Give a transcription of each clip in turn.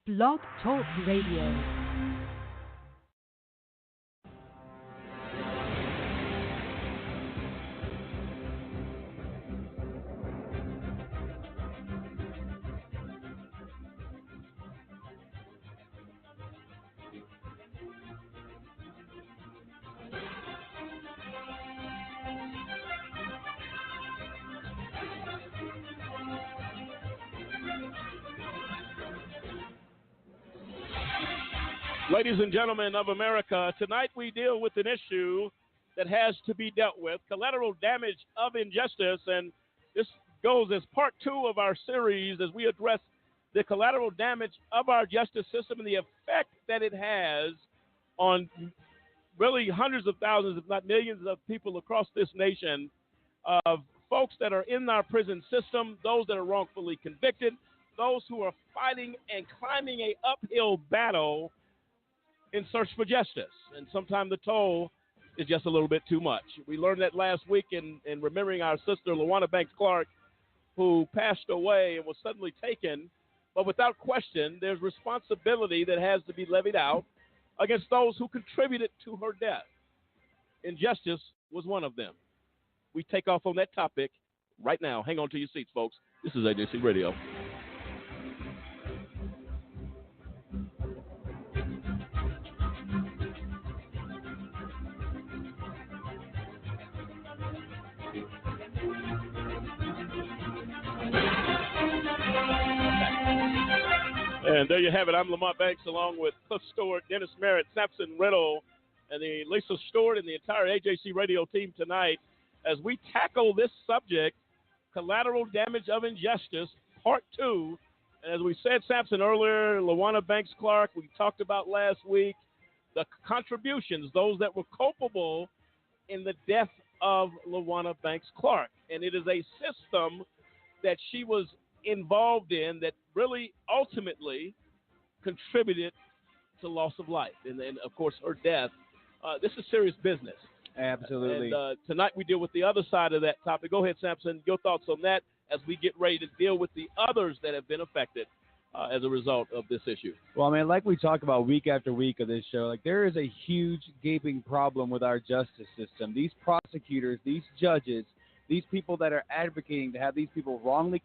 Blog Talk Radio. Ladies and gentlemen of America, tonight we deal with an issue that has to be dealt with, collateral damage of injustice, and this goes as part 2 of our series as we address the collateral damage of our justice system and the effect that it has on really hundreds of thousands, if not millions of people across this nation, of folks that are in our prison system, those that are wrongfully convicted, those who are fighting and climbing a uphill battle in search for justice. And sometimes the toll is just a little bit too much. We learned that last week in remembering our sister, Lawanna Banks Clark, who passed away and was suddenly taken. But without question, there's responsibility that has to be levied out against those who contributed to her death. Injustice was one of them. We take off on that topic right now. Hang on to your seats, folks. This is AJC Radio. And there you have it. I'm Lamont Banks along with Cliff Stewart, Dennis Merritt, Sampson Riddle, and the Lisa Stewart and the entire AJC radio team tonight as we tackle this subject, collateral damage of injustice, part 2. And as we said, Sampson earlier, Lawanna Banks Clark, we talked about last week, the contributions, those that were culpable in the death of Lawanna Banks Clark. And it is a system that she was involved in that really ultimately contributed to loss of life and of course her death. This is serious business. Absolutely. And tonight we deal with the other side of that topic. Go ahead, Sampson, your thoughts on that as we get ready to deal with the others that have been affected as a result of this issue. Well, I mean, like we talk about week after week of this show, like there is a huge gaping problem with our justice system. These prosecutors, these judges, these people that are advocating to have these people wrongly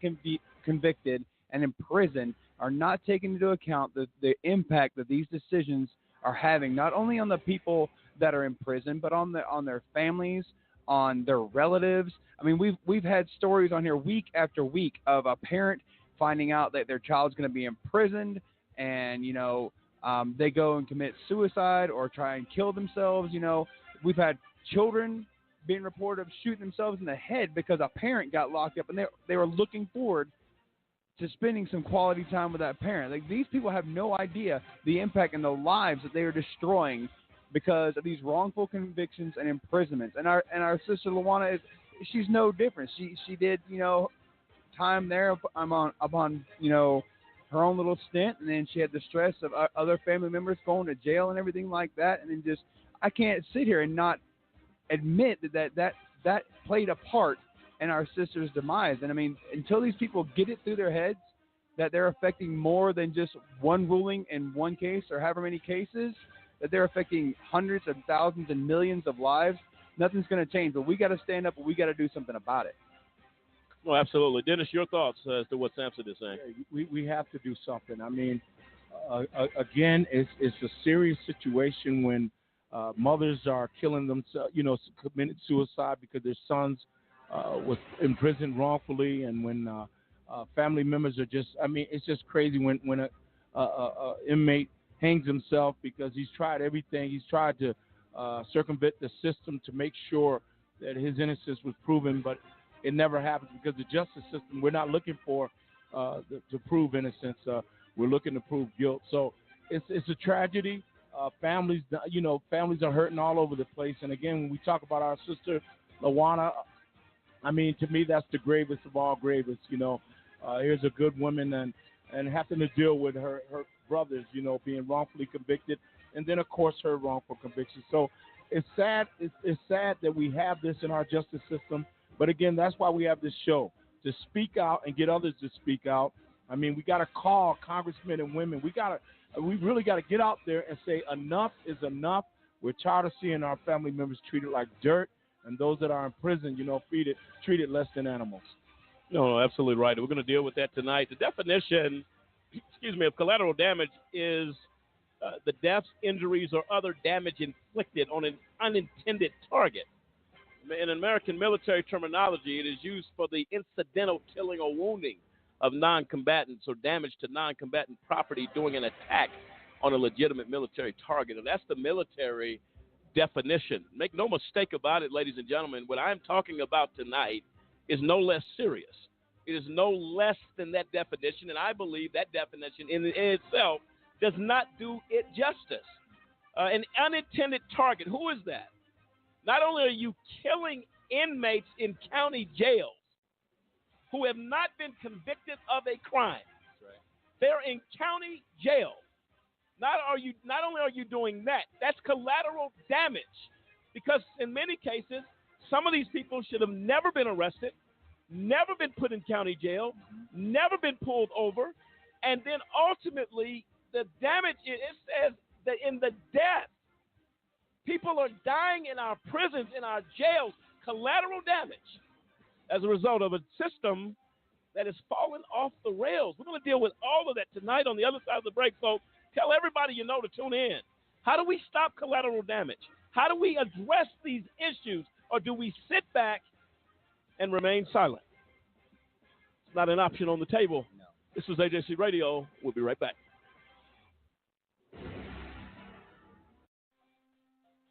convicted and imprisoned are not taking into account the impact that these decisions are having, not only on the people that are in prison, but on their families, on their relatives. I mean, we've had stories on here week after week of a parent finding out that their child's going to be imprisoned, and they go and commit suicide or try and kill themselves. We've had children being reported of shooting themselves in the head because a parent got locked up, and they were looking forward to spending some quality time with that parent. Like, these people have no idea the impact and the lives that they are destroying because of these wrongful convictions and imprisonments. And our sister Lawanna she's no different. She did time there upon her own little stint, and then she had the stress of other family members going to jail and everything like that. And then I can't sit here and not admit that played a part in our sister's demise. And I mean, until these people get it through their heads that they're affecting more than just one ruling in one case or however many cases, that they're affecting hundreds of thousands and millions of lives, nothing's going to change. But we got to stand up and we got to do something about it. Well, absolutely. Dennis, your thoughts as to what Sampson is saying. We have to do something. I mean, again, it's a serious situation when mothers are killing themselves, committed suicide because their sons was imprisoned wrongfully, and when family members are it's just crazy when a inmate hangs himself because he's tried everything. He's tried to circumvent the system to make sure that his innocence was proven, but it never happens because the justice system, we're not looking for to prove innocence. We're looking to prove guilt. So it's a tragedy. Families are hurting all over the place. And again, when we talk about our sister Lawanna, I mean, to me, that's the gravest of all gravest. Here's a good woman and having to deal with her brothers, being wrongfully convicted, and then of course her wrongful conviction. So it's sad. It's sad that we have this in our justice system. But again, that's why we have this show, to speak out and get others to speak out I mean, we got to call congressmen and women. We really got to get out there and say enough is enough. We're tired of seeing our family members treated like dirt, and those that are in prison, treated less than animals. No, absolutely right. We're going to deal with that tonight. The definition, of collateral damage is the deaths, injuries, or other damage inflicted on an unintended target. In American military terminology, it is used for the incidental killing or wounding of non-combatants or damage to non-combatant property during an attack on a legitimate military target. And that's the military definition. Make no mistake about it, ladies and gentlemen. What I'm talking about tonight is no less serious. It is no less than that definition, and I believe that definition in itself does not do it justice. An unintended target, who is that? Not only are you killing inmates in county jails who have not been convicted of a crime. Right. They're in county jail. Not only are you doing that, that's collateral damage, because in many cases, some of these people should have never been arrested, never been put in county jail, never been pulled over, and then ultimately the damage, it says that in the death, people are dying in our prisons, in our jails, collateral damage as a result of a system that has fallen off the rails. We're going to deal with all of that tonight on the other side of the break, folks. Tell everybody you know to tune in. How do we stop collateral damage? How do we address these issues? Or do we sit back and remain silent? It's not an option on the table. No. This is AJC Radio. We'll be right back.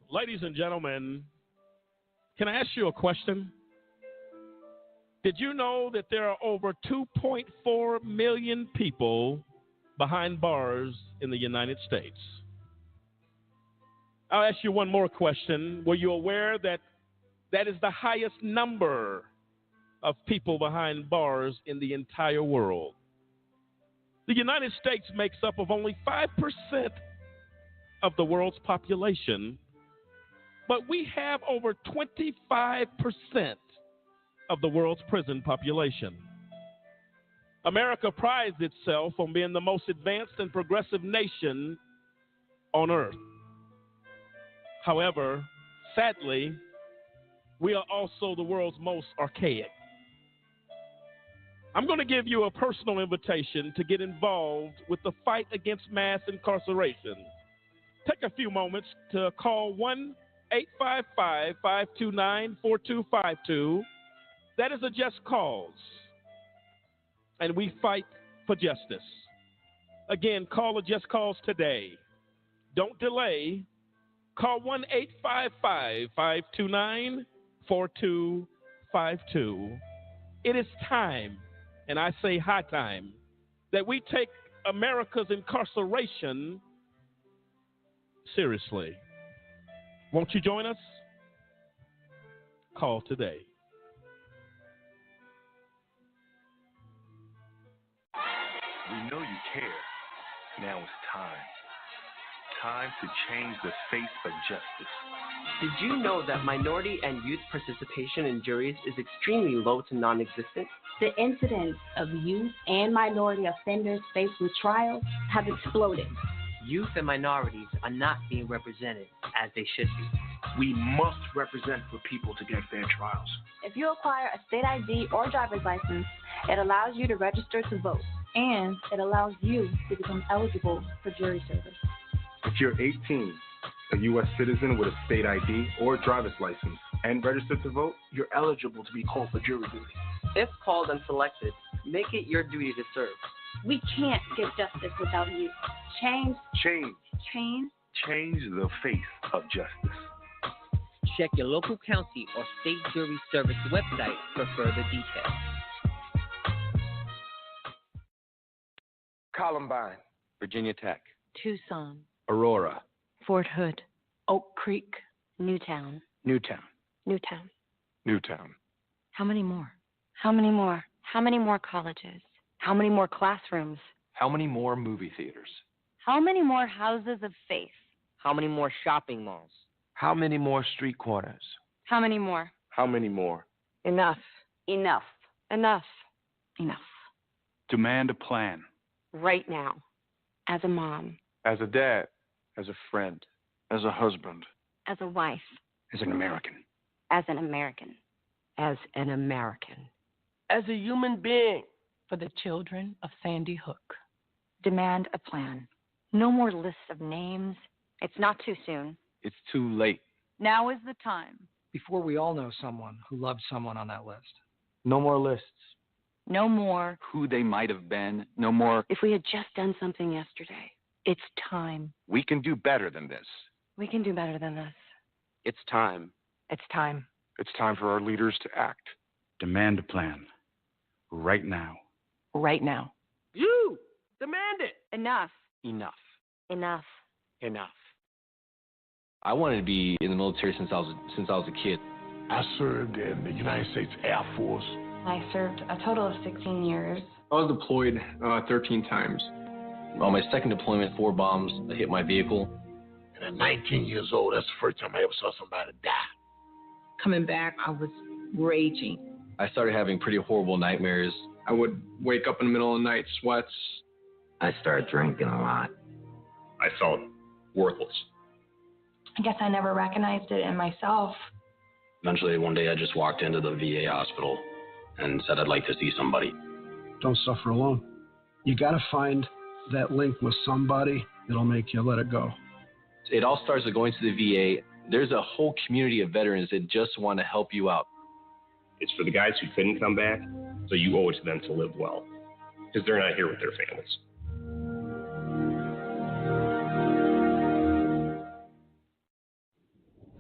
Ladies and gentlemen, can I ask you a question? Did you know that there are over 2.4 million people behind bars in the United States? I'll ask you one more question. Were you aware that that is the highest number of people behind bars in the entire world? The United States makes up of only 5% of the world's population, but we have over 25% of the world's prison population. America prides itself on being the most advanced and progressive nation on earth. However, sadly, we are also the world's most archaic. I'm going to give you a personal invitation to get involved with the fight against mass incarceration. Take a few moments to call 1-855-529-4252. That is a just cause, and we fight for justice. Again, call a just cause today. Don't delay. Call 1-855-529-4252. It is time, and I say high time, that we take America's incarceration seriously. Won't you join us? Call today. We know you care. Now it's time. Time to change the face of justice. Did you know that minority and youth participation in juries is extremely low to non-existent? The incidence of youth and minority offenders faced with trials have exploded. Youth and minorities are not being represented as they should be. We must represent for people to get fair trials. If you acquire a state ID or driver's license, it allows you to register to vote, and it allows you to become eligible for jury service. If you're 18, a U.S. citizen with a state ID or driver's license, and registered to vote, you're eligible to be called for jury duty. If called and selected, make it your duty to serve. We can't get justice without you. Change the face of justice. Check your local county or state jury service website for further details. Columbine, Virginia Tech, Tucson, Aurora, Fort Hood, Oak Creek, Newtown. How many more? How many more? How many more colleges? How many more classrooms? How many more movie theaters? How many more houses of faith? How many more shopping malls? How many more street corners? How many more? How many more? Enough. Demand a plan. Right now. As a mom. As a dad. As a friend. As a husband. As a wife. As an American. As an American. As an American. As a human being. For the children of Sandy Hook. Demand a plan. No more lists of names. It's not too soon. It's too late. Now is the time. Before we all know someone who loved someone on that list. No more lists. No more. Who they might have been. No more. If we had just done something yesterday. It's time. We can do better than this. We can do better than this. It's time. It's time. It's time for our leaders to act. Demand a plan. Right now. Right now. You! Demand it! Enough. Enough. Enough. Enough. I wanted to be in the military since I was a kid. I served in the United States Air Force. I served a total of 16 years. I was deployed 13 times. On my second deployment, 4 bombs hit my vehicle. And at 19 years old, that's the first time I ever saw somebody die. Coming back, I was raging. I started having pretty horrible nightmares. I would wake up in the middle of the night, sweats. I started drinking a lot. I felt worthless. I guess I never recognized it in myself. Eventually, one day, I just walked into the VA hospital and said I'd like to see somebody. Don't suffer alone. You got to find that link with somebody that'll make you let it go. It all starts with going to the VA. There's a whole community of veterans that just want to help you out. It's for the guys who couldn't come back, so you owe it to them to live well, because they're not here with their families.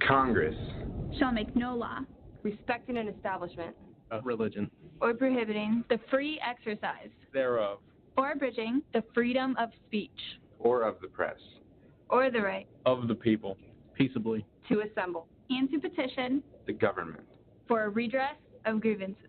Congress shall make no law respecting an establishment of religion or prohibiting the free exercise thereof or abridging the freedom of speech or of the press or the right of the people peaceably to assemble and to petition the government for a redress of grievances.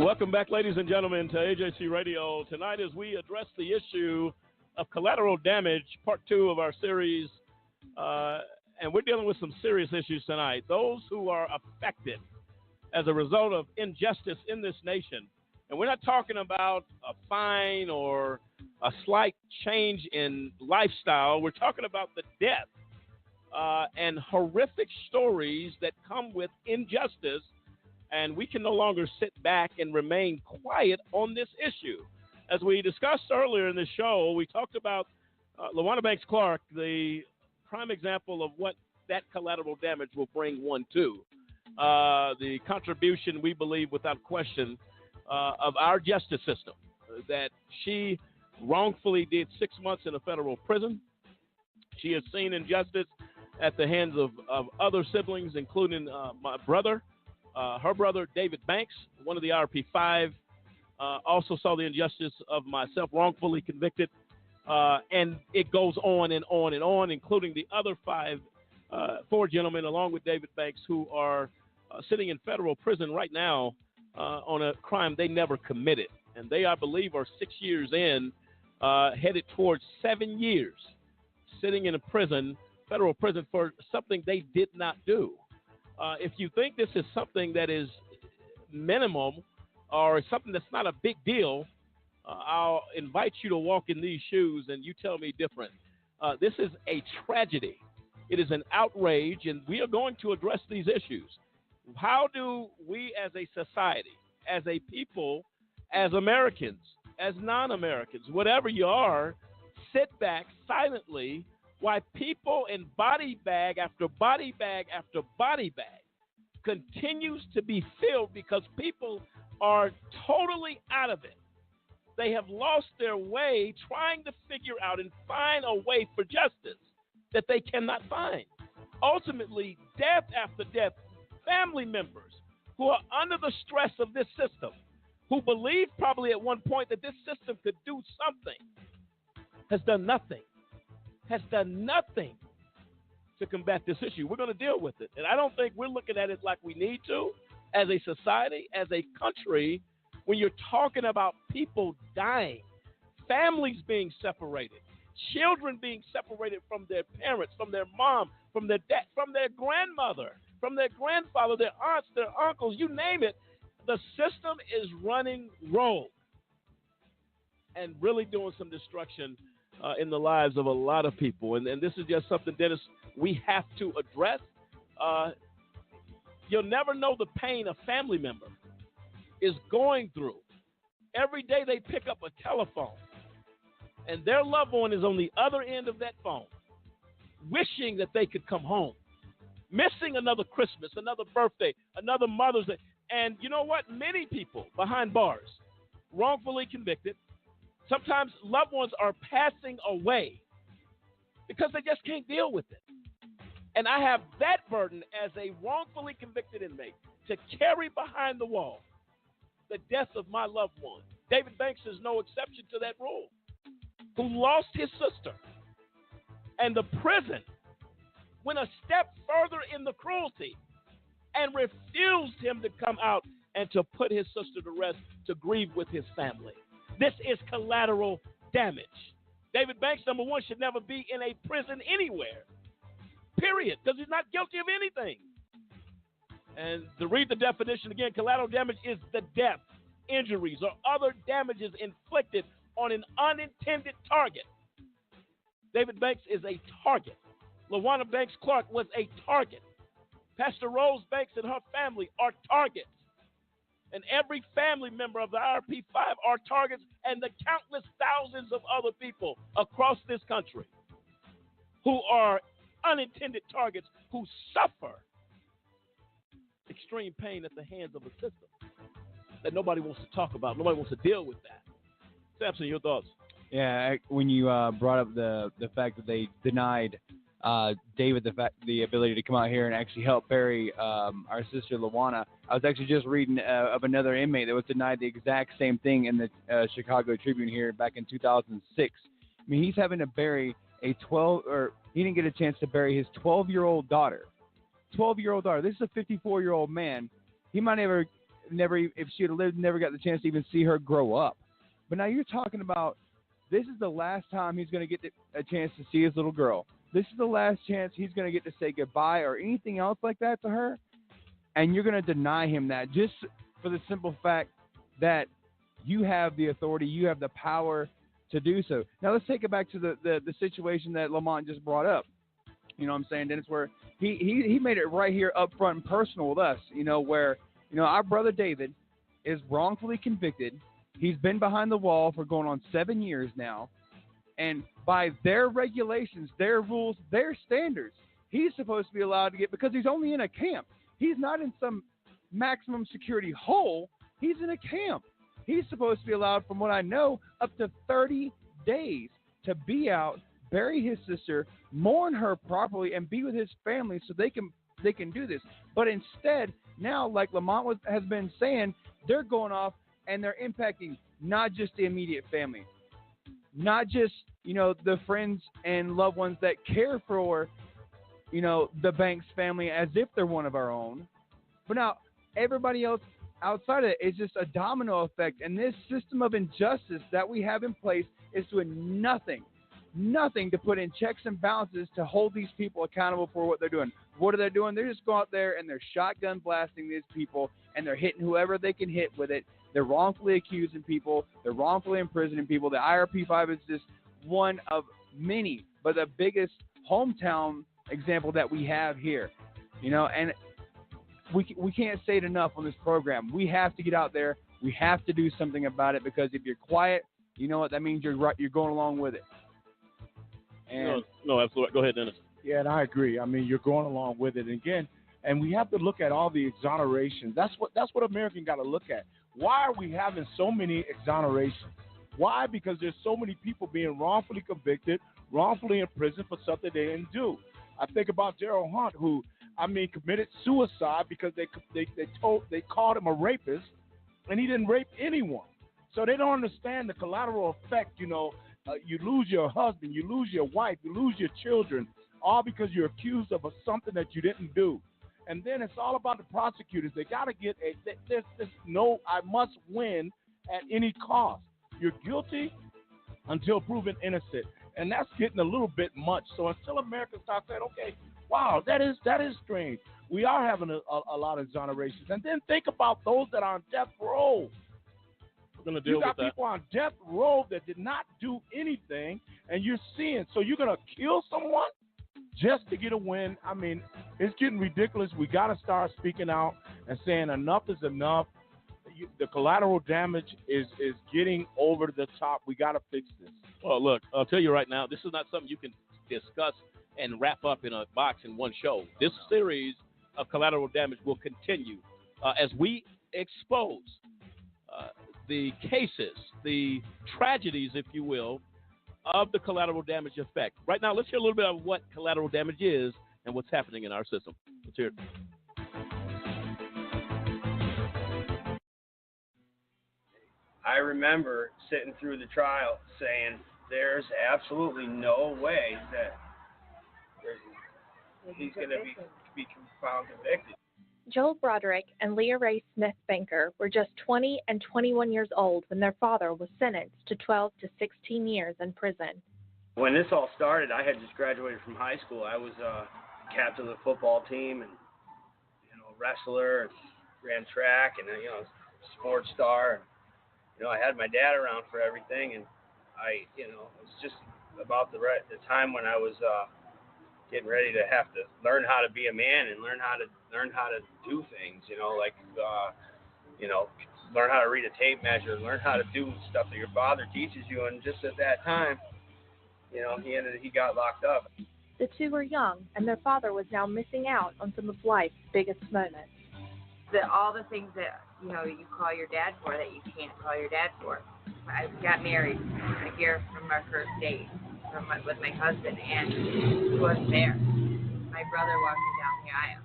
Welcome back, ladies and gentlemen, to AJC Radio. Tonight, as we address the issue of collateral damage, part 2 of our series, and we're dealing with some serious issues tonight. Those who are affected as a result of injustice in this nation, and we're not talking about a fine or a slight change in lifestyle. We're talking about the death and horrific stories that come with injustice. And we can no longer sit back and remain quiet on this issue. As we discussed earlier in the show, we talked about Lawanna Banks Clark, the prime example of what that collateral damage will bring one to. The contribution, we believe, without question, of our justice system, that she wrongfully did 6 months in a federal prison. She has seen injustice at the hands of other siblings, including my brother. Her brother, David Banks, one of the RP5, also saw the injustice of myself, wrongfully convicted. And it goes on and on and on, including the other 4 gentlemen, along with David Banks, who are sitting in federal prison right now on a crime they never committed. And they, I believe, are 6 years in, headed towards 7 years, sitting in a prison, federal prison, for something they did not do. If you think this is something that is minimum or something that's not a big deal, I'll invite you to walk in these shoes and you tell me different. This is a tragedy. It is an outrage, and we are going to address these issues. How do we as a society, as a people, as Americans, as non-Americans, whatever you are, sit back silently why people in body bag after body bag after body bag continues to be filled because people are totally out of it. They have lost their way trying to figure out and find a way for justice that they cannot find. Ultimately, death after death, family members who are under the stress of this system, who believed probably at one point that this system could do something, has done nothing to combat this issue. We're going to deal with it. And I don't think we're looking at it like we need to as a society, as a country, when you're talking about people dying, families being separated, children being separated from their parents, from their mom, from their dad, from their grandmother, from their grandfather, their aunts, their uncles, you name it. The system is running rogue and really doing some destruction in the lives of a lot of people. And this is just something, Dennis, we have to address. You'll never know the pain a family member is going through. Every day they pick up a telephone, and their loved one is on the other end of that phone, wishing that they could come home, missing another Christmas, another birthday, another Mother's Day. And you know what? Many people behind bars, wrongfully convicted, sometimes loved ones are passing away because they just can't deal with it. And I have that burden as a wrongfully convicted inmate to carry behind the wall the death of my loved one. David Banks is no exception to that rule, who lost his sister. And the prison went a step further in the cruelty and refused him to come out and to put his sister to rest, to grieve with his family. This is collateral damage. David Banks, number one, should never be in a prison anywhere, period, because he's not guilty of anything. And to read the definition again, collateral damage is the death, injuries, or other damages inflicted on an unintended target. David Banks is a target. Lawanna Banks Clark was a target. Pastor Rose Banks and her family are targets. And every family member of the IRP-5 are targets, and the countless thousands of other people across this country who are unintended targets, who suffer extreme pain at the hands of a system that nobody wants to talk about. Nobody wants to deal with that. Samson, your thoughts? Yeah, when you brought up the fact that they denied David the ability to come out here and actually help bury our sister Lawanna, I was actually just reading of another inmate that was denied the exact same thing in the Chicago Tribune here back in 2006. I mean, he's having to bury he didn't get a chance to bury his 12-year-old daughter. 12-year-old daughter. This is a 54-year-old man. He might never, if she had lived, never got the chance to even see her grow up. But now you're talking about this is the last time he's going to get a chance to see his little girl. This is the last chance he's going to get to say goodbye or anything else like that to her. And you're going to deny him that just for the simple fact that you have the authority, you have the power to do so. Now let's take it back to the situation that Lamont just brought up. You know what I'm saying, Dennis, where he made it right here up front and personal with us, where, our brother David is wrongfully convicted. He's been behind the wall for going on 7 years now. And by their regulations, their rules, their standards, he's supposed to be allowed to get, because he's only in a camp. He's not in some maximum security hole. He's in a camp. He's supposed to be allowed, from what I know, up to 30 days to be out, bury his sister, mourn her properly, and be with his family so they can do this. But instead, now, like Lamont has been saying, they're going off and they're impacting not just the immediate family, not just, the friends and loved ones that care for, the Banks family as if they're one of our own. But now everybody else outside of it is just a domino effect. And this system of injustice that we have in place is doing nothing to put in checks and balances to hold these people accountable for what they're doing. What are they doing? They're just going out there and they're shotgun blasting these people, and they're hitting whoever they can hit with it. They're wrongfully accusing people. They're wrongfully imprisoning people. The IRP-5 is just one of many, but the biggest hometown example that we have here. And we can't say it enough on this program. We have to get out there. We have to do something about it, because if you're quiet, you know what that means? You're going along with it. And no, absolutely. Go ahead, Dennis. Yeah, and I agree. I mean, you're going along with it. Again, and we have to look at all the exonerations. That's what Americans got to look at. Why are we having so many exonerations? Why? Because there's so many people being wrongfully convicted, wrongfully imprisoned for something they didn't do. I think about Daryl Hunt, who, committed suicide because they called him a rapist, and he didn't rape anyone. So they don't understand the collateral effect. You lose your husband, you lose your wife, you lose your children, all because you're accused of something that you didn't do. And then it's all about the prosecutors. They got to get there's no, I must win at any cost. You're guilty until proven innocent. And that's getting a little bit much. So until America starts saying, okay, wow, that is strange. We are having a lot of exonerations. And then think about those that are on death row. We're going to deal with that. You got people on death row that did not do anything, and you're seeing. So you're going to kill someone just to get a win? I mean, it's getting ridiculous. We got to start speaking out and saying enough is enough. The collateral damage is getting over the top. We got to fix this. Well, look, I'll tell you right now, this is not something you can discuss and wrap up in a box in one show. This series of collateral damage will continue as we expose the cases, the tragedies, if you will, of the collateral damage effect. Right now, let's hear a little bit of what collateral damage is and what's happening in our system. Let's hear it. I remember sitting through the trial saying there's absolutely no way that he's going to be found convicted. Joel Broderick and Leah Ray Smith Banker were just 20 and 21 years old when their father was sentenced to 12 to 16 years in prison. When this all started, I had just graduated from high school. I was captain of the football team and wrestler, and ran track, and sports star. I had my dad around for everything, and it was just about the time when I was getting ready to have to learn how to be a man and learn how to do things, learn how to read a tape measure, learn how to do stuff that your father teaches you. And just at that time, he got locked up. The two were young, and their father was now missing out on some of life's biggest moments. All the things that you call your dad for that you can't call your dad for. I got married a year from our first date with my husband, and he wasn't there. My brother walking down the aisle.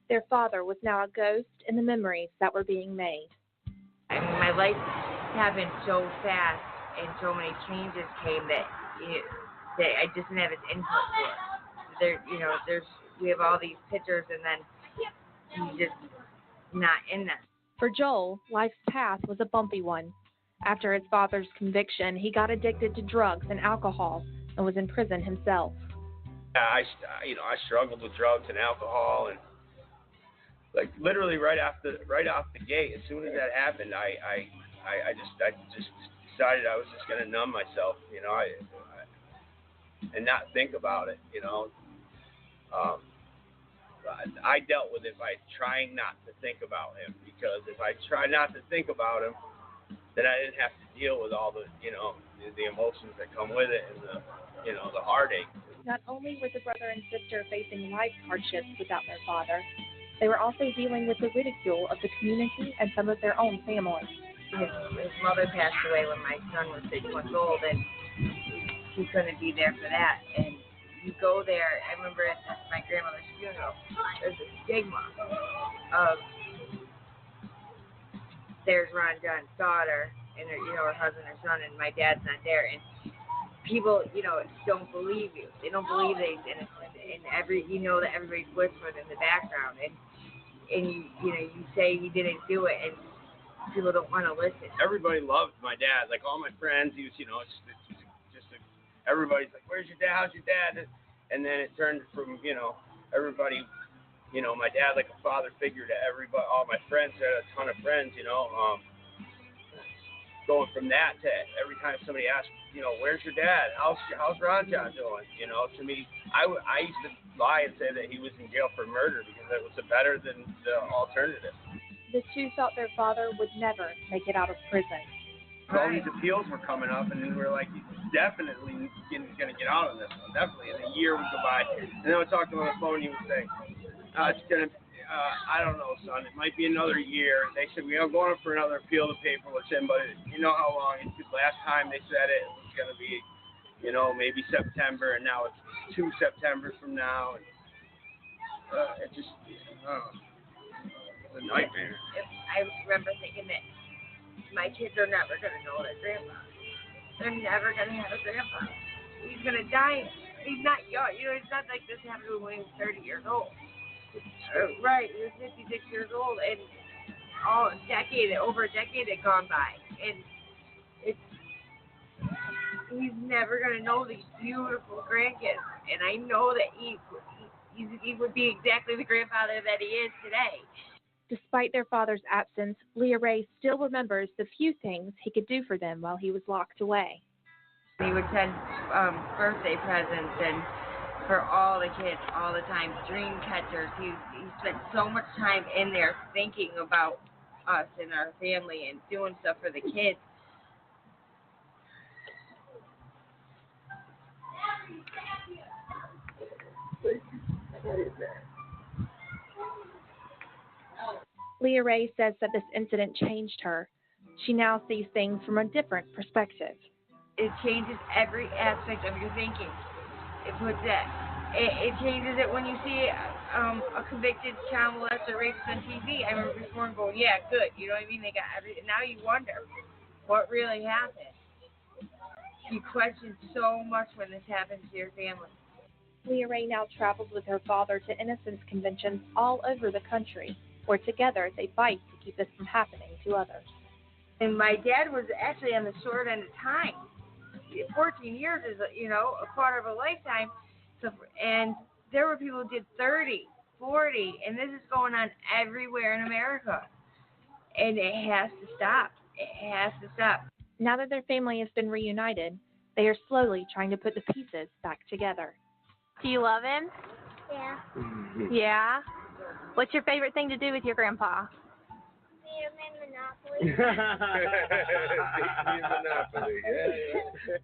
Their father was now a ghost in the memories that were being made. I mean, my life happened so fast, and so many changes came that I just didn't have his input for it. We have all these pictures, and then he's just not in them. For Joel, life's path was a bumpy one. After his father's conviction, he got addicted to drugs and alcohol and was in prison himself. I struggled with drugs and alcohol, and literally right off the gate, as soon as that happened, I just decided I was just going to numb myself, and not think about it, I dealt with it by trying not to think about him, because if I try not to think about him, then I didn't have to deal with all the emotions that come with it, and the heartache. Not only were the brother and sister facing life hardships without their father, they were also dealing with the ridicule of the community and some of their own family. His mother passed away when my son was 6 months old, and he couldn't be there for that. And you go there, I remember at my grandmother's funeral, there's a stigma of there's Ron John's daughter and her husband or son, and my dad's not there, and people don't believe you. They don't believe that he's innocent, and that everybody's whispering in the background, and you say he didn't do it, and people don't want to listen. Everybody loved my dad, like all my friends. He was everybody's like, where's your dad? How's your dad? And then it turned from, everybody, my dad like a father figure to everybody, all my friends, had a ton of friends, going from that to every time somebody asks, where's your dad? How's Ron John doing? To me, I used to lie and say that he was in jail for murder because it was better than the alternative. The two thought their father would never make it out of prison. All these appeals were coming up, and then we were like, he's definitely going to get out on this one. Definitely. And a year would go by. And then I would talk to him on the phone, and he would say, it's going to, I don't know, son. It might be another year. They said, we are going for another appeal. The paperwork's in, but you know how long? Because last time they said it was going to be, maybe September, and now it's 2 Septembers from now. And it just, a nightmare. I remember thinking that my kids are never going to know their grandpa. They're never going to have a grandpa. He's going to die. He's not young. It's not like this happened to him when he was 30 years old. Right, he was 56 years old, and over a decade had gone by. And he's never going to know these beautiful grandkids. And I know that he would be exactly the grandfather that he is today. Despite their father's absence, Leah Ray still remembers the few things he could do for them while he was locked away. He would send birthday presents and for all the kids all the time, dream catchers. He spent so much time in there thinking about us and our family and doing stuff for the kids. Leah Ray says that this incident changed her. She now sees things from a different perspective. It changes every aspect of your thinking. It changes it when you see a convicted child molester rapist on TV. I remember before and going, yeah, good. You know what I mean? They got now you wonder what really happened. You question so much when this happens to your family. Leah Ray now travels with her father to innocence conventions all over the country, where together they fight to keep this from happening to others. And my dad was actually on the short end of time. 14 years is, a quarter of a lifetime. So, and there were people who did 30, 40, and this is going on everywhere in America. And it has to stop. It has to stop. Now that their family has been reunited, they are slowly trying to put the pieces back together. Do you love him? Yeah. Yeah? What's your favorite thing to do with your grandpa? Monopoly. Monopoly, yeah.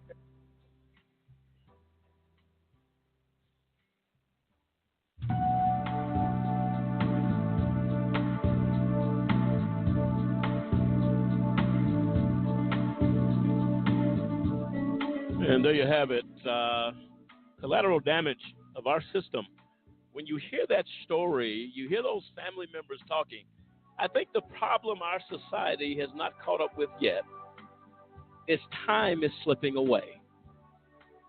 And there you have it. Collateral damage of our system. When you hear that story, you hear those family members talking. I think the problem our society has not caught up with yet is time is slipping away.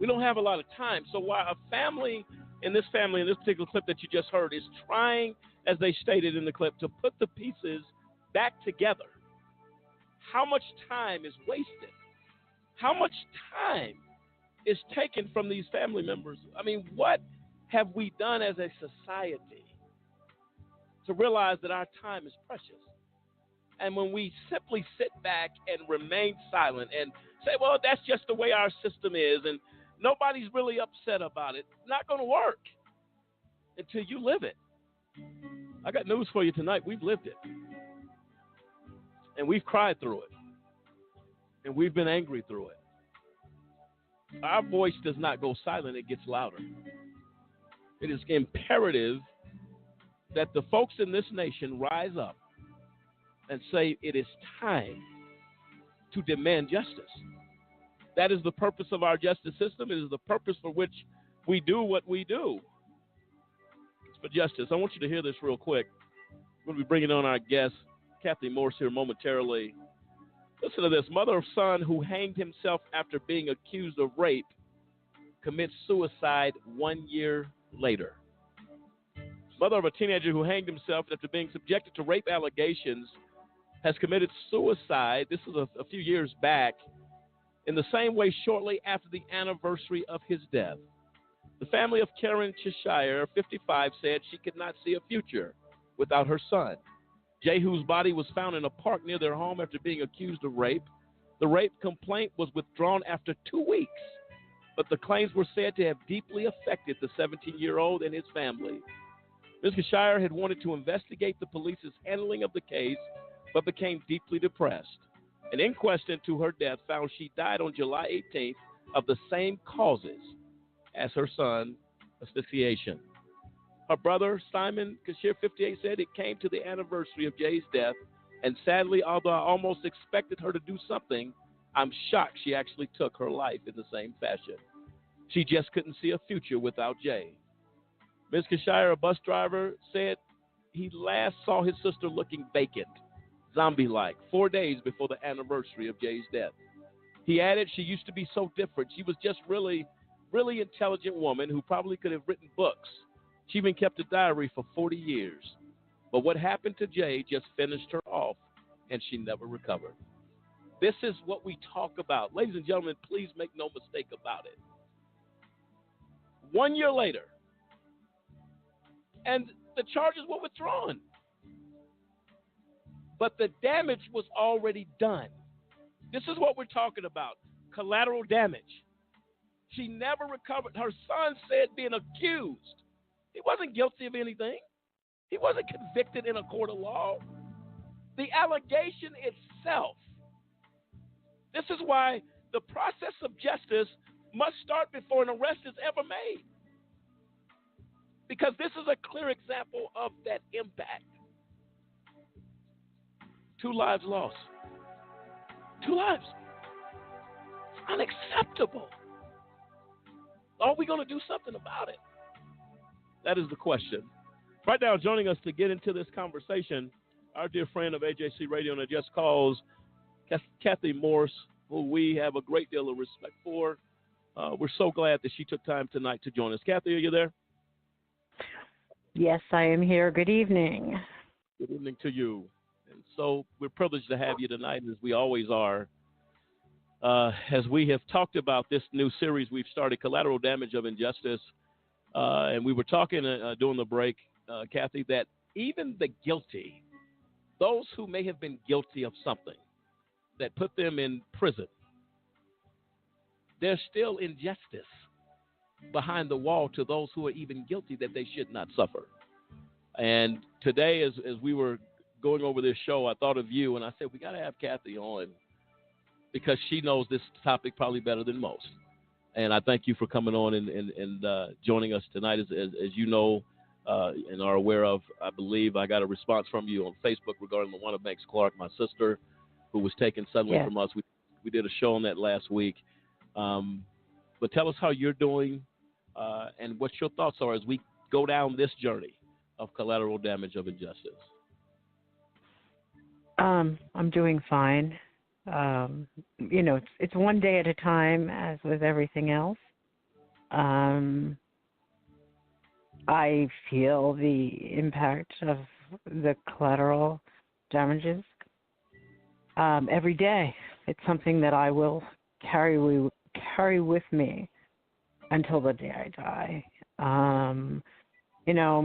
We don't have a lot of time. So while a family, in this particular clip that you just heard, is trying, as they stated in the clip, to put the pieces back together, how much time is wasted? How much time is taken from these family members? I mean, what have we done as a society to realize that our time is precious? And when we simply sit back and remain silent and say, well, that's just the way our system is, and nobody's really upset about it, it's not going to work until you live it. I got news for you tonight. We've lived it. And we've cried through it. And we've been angry through it. Our voice does not go silent, it gets louder. It is imperative that the folks in this nation rise up and say it is time to demand justice. That is the purpose of our justice system. It is the purpose for which we do what we do. It's for justice. I want you to hear this real quick. We're going to be bringing on our guest, Kathy Morse, here momentarily. Listen to this. Mother of son who hanged himself after being accused of rape commits suicide 1 year later. Mother of a teenager who hanged himself after being subjected to rape allegations has committed suicide. This was a few years back, in the same way shortly after the anniversary of his death. The family of Karen Cheshire, 55, said she could not see a future without her son. Jay, whose body was found in a park near their home after being accused of rape. The rape complaint was withdrawn after 2 weeks, but the claims were said to have deeply affected the 17-year-old and his family. Ms. Cheshire had wanted to investigate the police's handling of the case, but became deeply depressed. An inquest into her death found she died on July 18th of the same causes as her son, asphyxiation. Her brother, Simon Kashir, 58, said it came to the anniversary of Jay's death, and sadly, although I almost expected her to do something, I'm shocked she actually took her life in the same fashion. She just couldn't see a future without Jay. Ms. Kashire, a bus driver, said he last saw his sister looking vacant, zombie-like, 4 days before the anniversary of Jay's death. He added she used to be so different. She was just really intelligent woman who probably could have written books. She even kept a diary for 40 years. But what happened to Jay just finished her off, and she never recovered. This is what we talk about. Ladies and gentlemen, please make no mistake about it. 1 year later, and the charges were withdrawn. But the damage was already done. This is what we're talking about, collateral damage. She never recovered. Her son said being accused. He wasn't guilty of anything. He wasn't convicted in a court of law. The allegation itself. This is why the process of justice must start before an arrest is ever made. Because this is a clear example of that impact. 2 lives lost. 2 lives. It's unacceptable. Are we going to do something about it? That is the question. Right now, joining us to get into this conversation, our dear friend of AJC Radio and the Just Cause, Kathy Morse, who we have a great deal of respect for. We're so glad that she took time tonight to join us. Kathy, are you there? Yes, I am here. Good evening. Good evening to you. And so we're privileged to have you tonight, as we always are. As we have talked about this new series we've started, Collateral Damage of Injustice, and we were talking during the break, Kathy, that even the guilty, those who may have been guilty of something that put them in prison, there's still injustice behind the wall to those who are even guilty that they should not suffer. And today, as we were going over this show, I thought of you, and I said, we got to have Kathy on because she knows this topic probably better than most. And I thank you for coming on and joining us tonight. As you know and are aware of, I believe I got a response from you on Facebook regarding Lawanna Banks Clark, my sister, who was taken suddenly from us. We did a show on that last week. But tell us how you're doing and what your thoughts are as we go down this journey of collateral damage of injustice. I'm doing fine. It's one day at a time, as with everything else. I feel the impact of the collateral damages every day. It's something that I will carry with me until the day I die.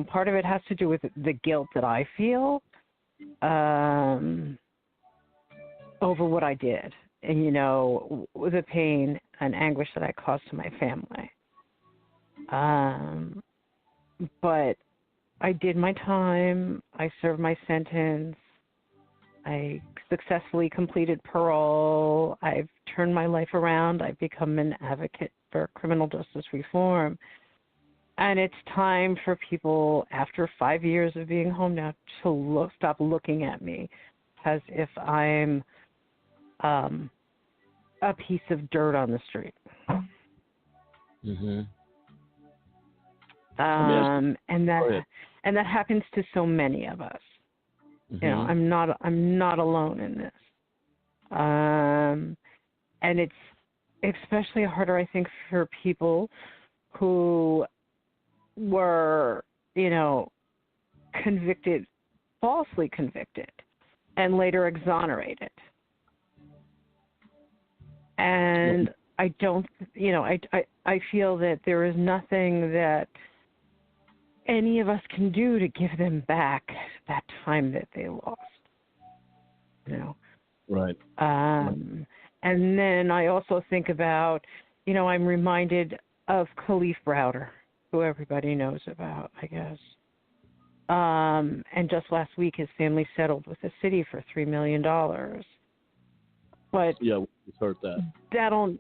Part of it has to do with the guilt that I feel over what I did, and the pain and anguish that I caused to my family. But I did my time. I served my sentence. I successfully completed parole. I've turned my life around. I've become an advocate for criminal justice reform. And it's time for people, after 5 years of being home now, to stop looking at me as if I'm a piece of dirt on the street. Mm-hmm. And that happens to so many of us. Mm-hmm. I'm not alone in this. And it's especially harder, I think, for people who were, falsely convicted, and later exonerated. And I don't, I feel that there is nothing that any of us can do to give them back that time that they lost. Right. And then I also think about, I'm reminded of Cliff Stewart, who everybody knows about, I guess. And just last week, his family settled with the city for $3 million. But yeah, we heard that. That'll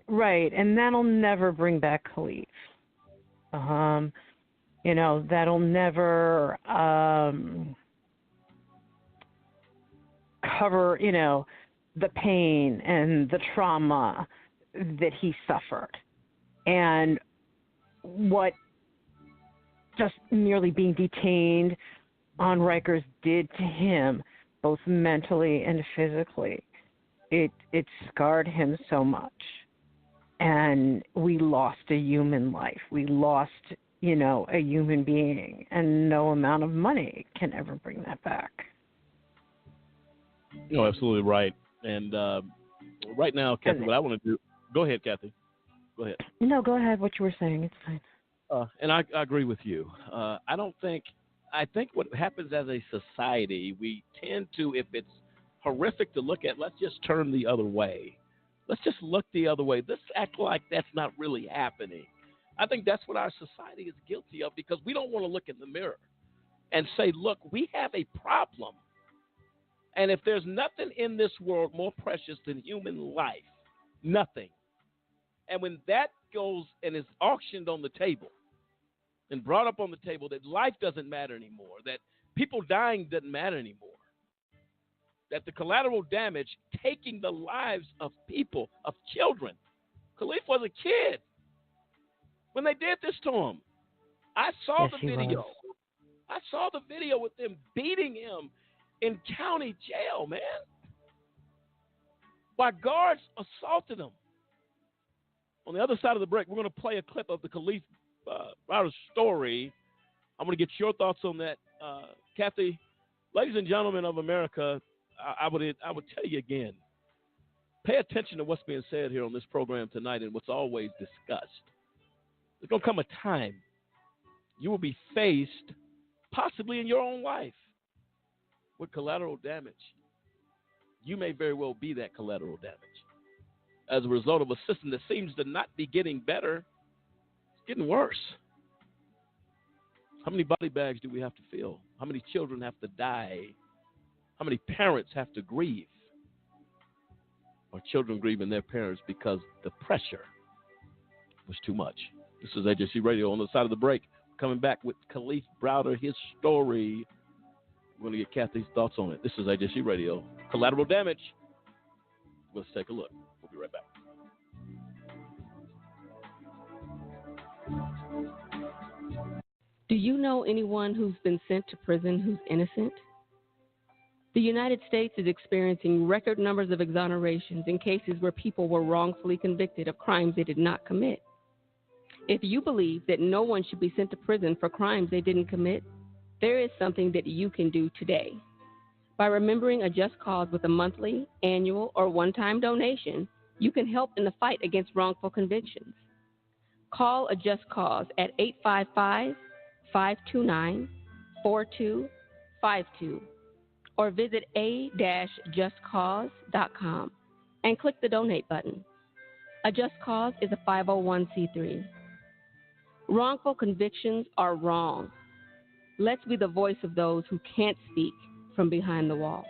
never bring back Cliff. That'll never cover, the pain and the trauma that he suffered. And what just merely being detained on Rikers did to him, both mentally and physically, it scarred him so much. And we lost a human life. We lost, a human being. And no amount of money can ever bring that back. You're absolutely right. And right now, Kathy, what I want to do, go ahead, Kathy. Go ahead. No, go ahead. What you were saying, it's fine. And I agree with you. I think what happens as a society, we tend to, if it's horrific to look at, let's just turn the other way. Let's just look the other way. Let's act like that's not really happening. I think that's what our society is guilty of, because we don't want to look in the mirror and say, look, we have a problem. And if there's nothing in this world more precious than human life, nothing. And when that goes and is auctioned on the table and brought up on the table, that life doesn't matter anymore, that people dying doesn't matter anymore, that the collateral damage, taking the lives of people, of children. Khalif was a kid when they did this to him. I saw the video. I saw the video with them beating him in county jail, man, while guards assaulted him. On the other side of the break, we're going to play a clip of the Khalif Browder story. I'm going to get your thoughts on that. Kathy, ladies and gentlemen of America, I would tell you again, pay attention to what's being said here on this program tonight and what's always discussed. There's going to come a time you will be faced, possibly in your own life, with collateral damage. You may very well be that collateral damage as a result of a system that seems to not be getting better. It's getting worse. How many body bags do we have to fill? How many children have to die? How many parents have to grieve? Or children grieving their parents because the pressure was too much. This is AJC Radio. On the side of the break, coming back with Khalif Browder, his story. We're going to get Kathy's thoughts on it. This is AJC Radio. Collateral damage. Let's take a look. We'll be right back. Do you know anyone who's been sent to prison who's innocent? The United States is experiencing record numbers of exonerations in cases where people were wrongfully convicted of crimes they did not commit. If you believe that no one should be sent to prison for crimes they didn't commit, there is something that you can do today. By remembering a just cause with a monthly, annual, or one-time donation, you can help in the fight against wrongful convictions. Call a just cause at 855-529-4252 or visit a-justcause.com and click the donate button. A Just Cause is a 501c3. Wrongful convictions are wrong. Let's be the voice of those who can't speak from behind the wall.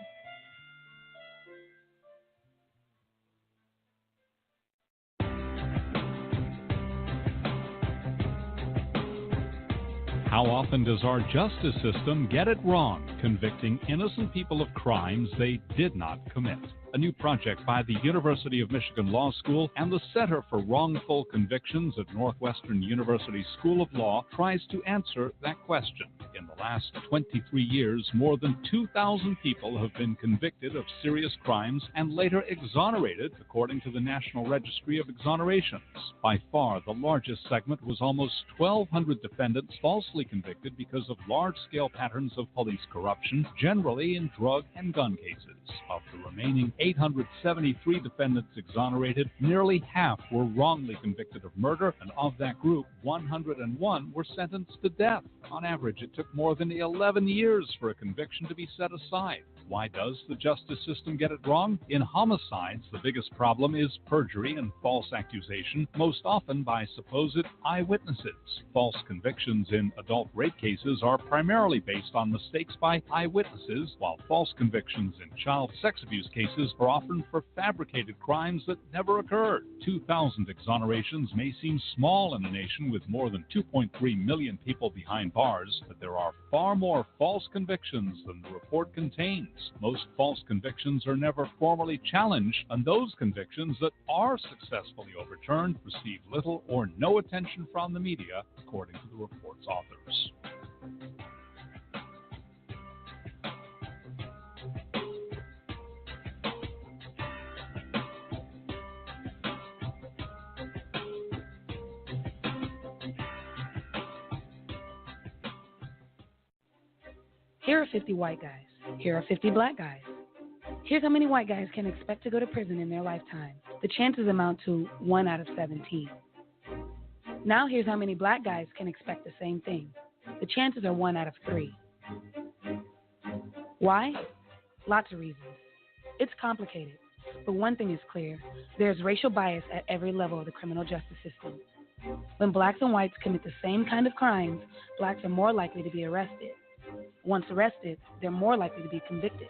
How often does our justice system get it wrong, convicting innocent people of crimes they did not commit? A new project by the University of Michigan Law School and the Center for Wrongful Convictions at Northwestern University School of Law tries to answer that question. In the last 23 years, more than 2,000 people have been convicted of serious crimes and later exonerated, according to the National Registry of Exonerations. By far, the largest segment was almost 1,200 defendants falsely convicted because of large-scale patterns of police corruption, generally in drug and gun cases. Of the remaining 873 defendants exonerated, nearly half were wrongly convicted of murder, and of that group, 101 were sentenced to death. On average, it took more than 11 years for a conviction to be set aside. Why does the justice system get it wrong? In homicides, the biggest problem is perjury and false accusation, most often by supposed eyewitnesses. False convictions in adult rape cases are primarily based on mistakes by eyewitnesses, while false convictions in child sex abuse cases are often for fabricated crimes that never occurred. 2,000 exonerations may seem small in a nation with more than 2.3 million people behind bars, but there are far more false convictions than the report contains. Most false convictions are never formally challenged, and those convictions that are successfully overturned receive little or no attention from the media, according to the report's authors. Here are 50 white guys. Here are 50 black guys. Here's how many white guys can expect to go to prison in their lifetime. The chances amount to 1 out of 17. Now here's how many black guys can expect the same thing. The chances are 1 out of 3. Why? Lots of reasons. It's complicated, but one thing is clear. There's racial bias at every level of the criminal justice system. When blacks and whites commit the same kind of crimes, blacks are more likely to be arrested. Once arrested, they're more likely to be convicted.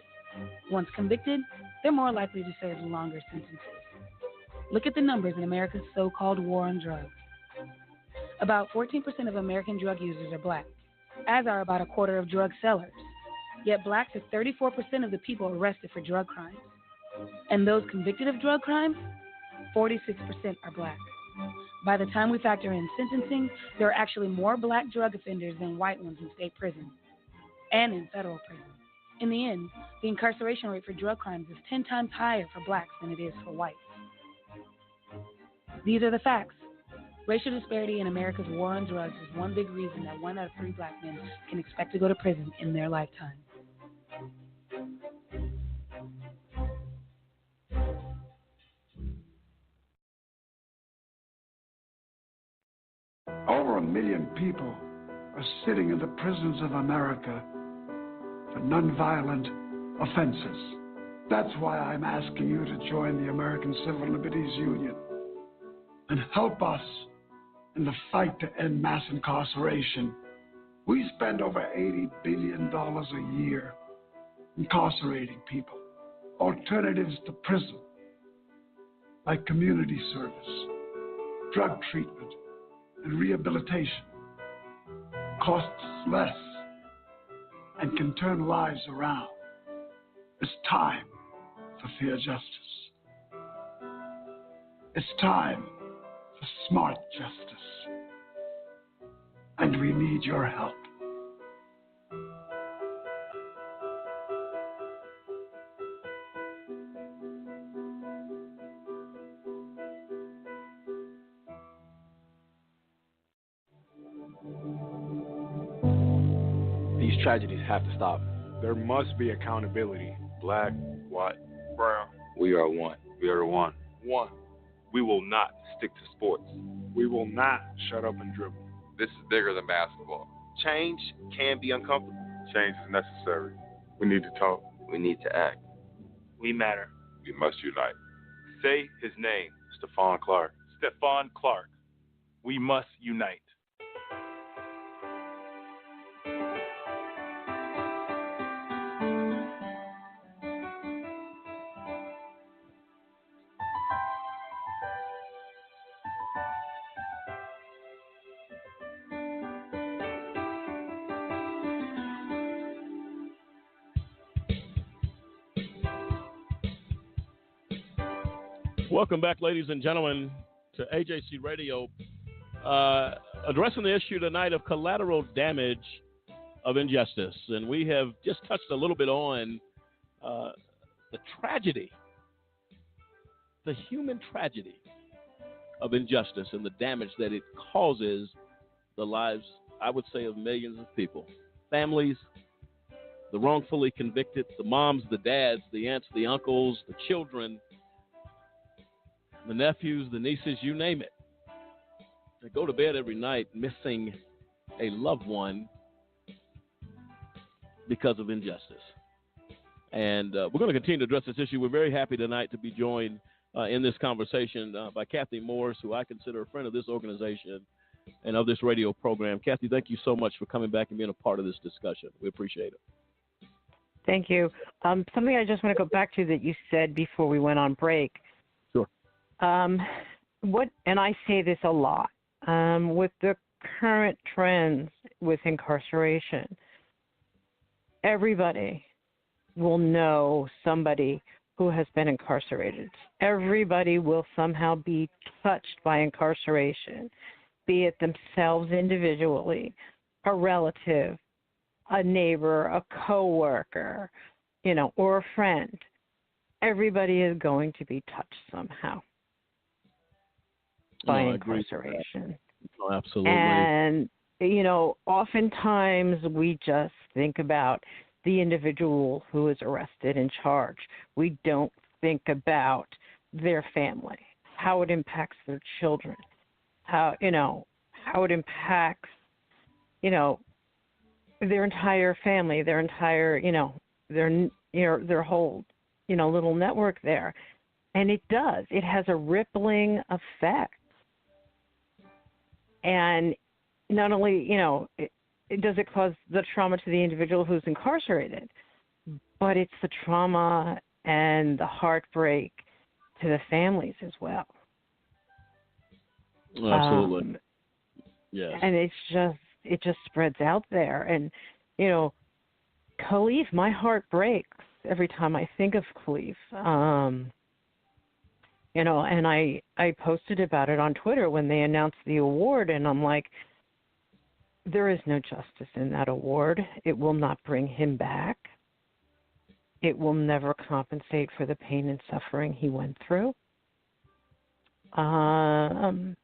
Once convicted, they're more likely to serve longer sentences. Look at the numbers in America's so-called war on drugs. About 14% of American drug users are black, as are about a quarter of drug sellers. Yet blacks are 34% of the people arrested for drug crimes. And those convicted of drug crimes, 46% are black. By the time we factor in sentencing, there are actually more black drug offenders than white ones in state prison and in federal prison. In the end, the incarceration rate for drug crimes is 10 times higher for blacks than it is for whites. These are the facts. Racial disparity in America's war on drugs is one big reason that 1 out of 3 black men can expect to go to prison in their lifetime. Over 1 million people are sitting in the prisons of America for nonviolent offenses. That's why I'm asking you to join the American Civil Liberties Union and help us in the fight to end mass incarceration. We spend over $80 billion a year incarcerating people. Alternatives to prison, like community service, drug treatment, and rehabilitation, costs less and can turn lives around. It's time for fair justice. It's time for smart justice. And we need your help. These tragedies have to stop. There must be accountability. Black, white, brown. We are one. We are one. One. We will not stick to sports. We will not shut up and dribble. This is bigger than basketball. Change can be uncomfortable. Change is necessary. We need to talk. We need to act. We matter. We must unite. Say his name. Stephon Clark. Stephon Clark. We must unite. Welcome back, ladies and gentlemen, to AJC Radio. Addressing the issue tonight of collateral damage of injustice. And we have just touched a little bit on the tragedy, the human tragedy of injustice and the damage that it causes the lives, I would say, of millions of people. Families, the wrongfully convicted, the moms, the dads, the aunts, the uncles, the children, the nephews, the nieces, you name it. They go to bed every night missing a loved one because of injustice. And we're going to continue to address this issue. We're very happy tonight to be joined in this conversation by Kathy Morris, who I consider a friend of this organization and of this radio program. Kathy, thank you so much for coming back and being a part of this discussion. We appreciate it. Thank you. Something I just want to go back to that you said before we went on break. Sure. And I say this a lot, with the current trends with incarceration, everybody will know somebody who has been incarcerated. Everybody will somehow be touched by incarceration, be it themselves individually, a relative, a neighbor, a coworker, or a friend. Everybody is going to be touched somehow by incarceration. Oh, absolutely. And, oftentimes we just think about the individual who is arrested and charged. We don't think about their family, how it impacts their children, how it impacts, their entire family, their entire, their whole, little network there. And it does. It has a rippling effect. And not only, it does it cause the trauma to the individual who's incarcerated, but it's the trauma and the heartbreak to the families as well. Absolutely. Yes. And it just spreads out there. And, Khalif, my heart breaks every time I think of Khalif. And I posted about it on Twitter when they announced the award, and I'm like, there is no justice in that award. It will not bring him back. It will never compensate for the pain and suffering he went through. The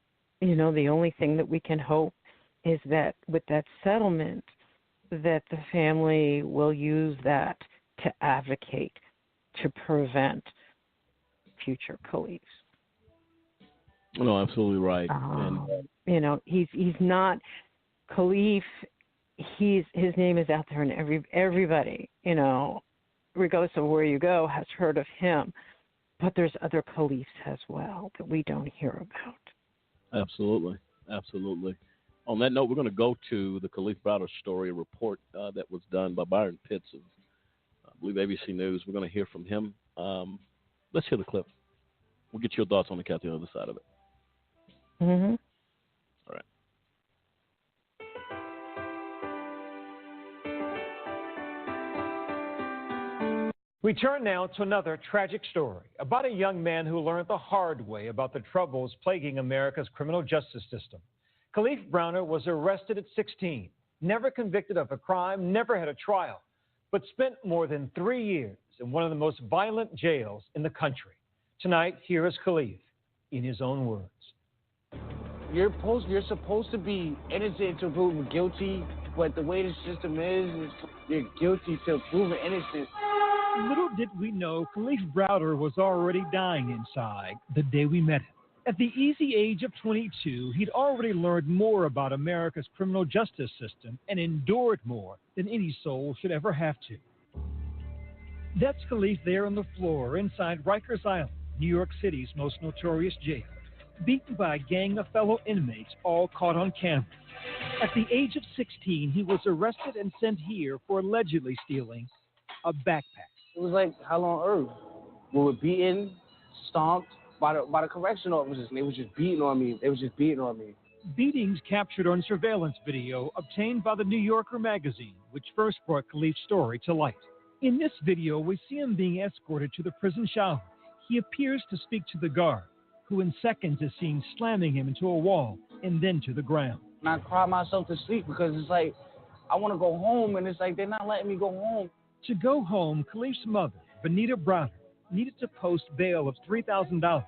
only thing that we can hope is that with that settlement, that the family will use that to advocate, to prevent future Khalifs. No, absolutely right. He's not Khalif. His name is out there, and everybody, regardless of where you go, has heard of him. But there's other Khalifs as well that we don't hear about. Absolutely. On that note, we're going to go to the Khalif Browder story, a report that was done by Byron Pitts of, I believe, ABC News. We're going to hear from him. Let's hear the clip. We'll get your thoughts on the cat on the other side of it. Mm-hmm. All right. We turn now to another tragic story about a young man who learned the hard way about the troubles plaguing America's criminal justice system. Khalif Browder was arrested at 16, never convicted of a crime, never had a trial, but spent more than 3 years in one of the most violent jails in the country. Tonight, here is Khalif in his own words. You're supposed to be innocent to prove guilty, but the way the system is you're guilty to prove innocent. Little did we know Khalif Browder was already dying inside the day we met him. At the easy age of 22, he'd already learned more about America's criminal justice system and endured more than any soul should ever have to. That's Khalif there on the floor inside Rikers Island, New York City's most notorious jail, beaten by a gang of fellow inmates, all caught on camera. At the age of 16, he was arrested and sent here for allegedly stealing a backpack. It was like hell on earth. We were beaten, stomped by the correction officers, and they was just beating on me. Beatings captured on surveillance video obtained by the New Yorker magazine, which first brought Khalif's story to light. In this video, we see him being escorted to the prison shower. He appears to speak to the guard, who in seconds is seen slamming him into a wall and then to the ground. And I cried myself to sleep because it's like, I want to go home, and it's like they're not letting me go home. To go home, Khalif's mother, Benita Browder, needed to post bail of $3,000,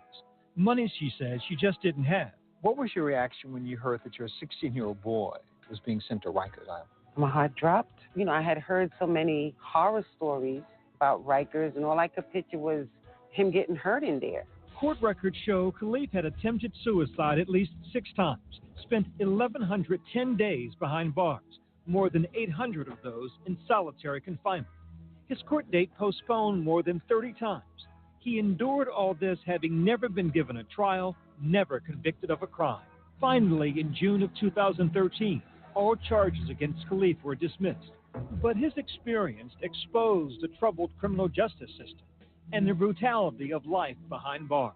money she says she just didn't have. What was your reaction when you heard that your 16-year-old boy was being sent to Rikers Island? My heart dropped. I had heard so many horror stories about Rikers, and all I could picture was him getting hurt in there. Court records show Khalif had attempted suicide at least 6 times, spent 1,110 days behind bars, more than 800 of those in solitary confinement. His court date postponed more than 30 times. He endured all this having never been given a trial, never convicted of a crime. Finally, in June of 2013, all charges against Khalif were dismissed. But his experience exposed the troubled criminal justice system and the brutality of life behind bars.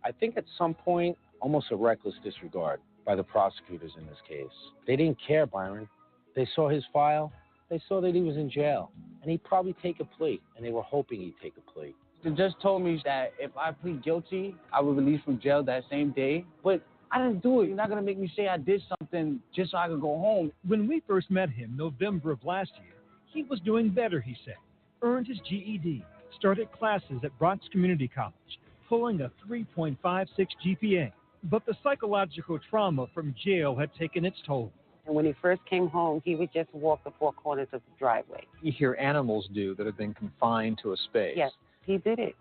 I think at some point, almost a reckless disregard by the prosecutors in this case. They didn't care, Byron. They saw his file. They saw that he was in jail, and he'd probably take a plea, and they were hoping he'd take a plea. They just told me that if I plead guilty, I would release from jail that same day. But I didn't do it. You're not going to make me say I did something just so I could go home. When we first met him, November of last year, he was doing better, he said. Earned his GED, started classes at Bronx Community College, pulling a 3.56 GPA. But the psychological trauma from jail had taken its toll. And when he first came home, he would just walk the four corners of the driveway. You hear animals do that have been confined to a space. Yes, he did it.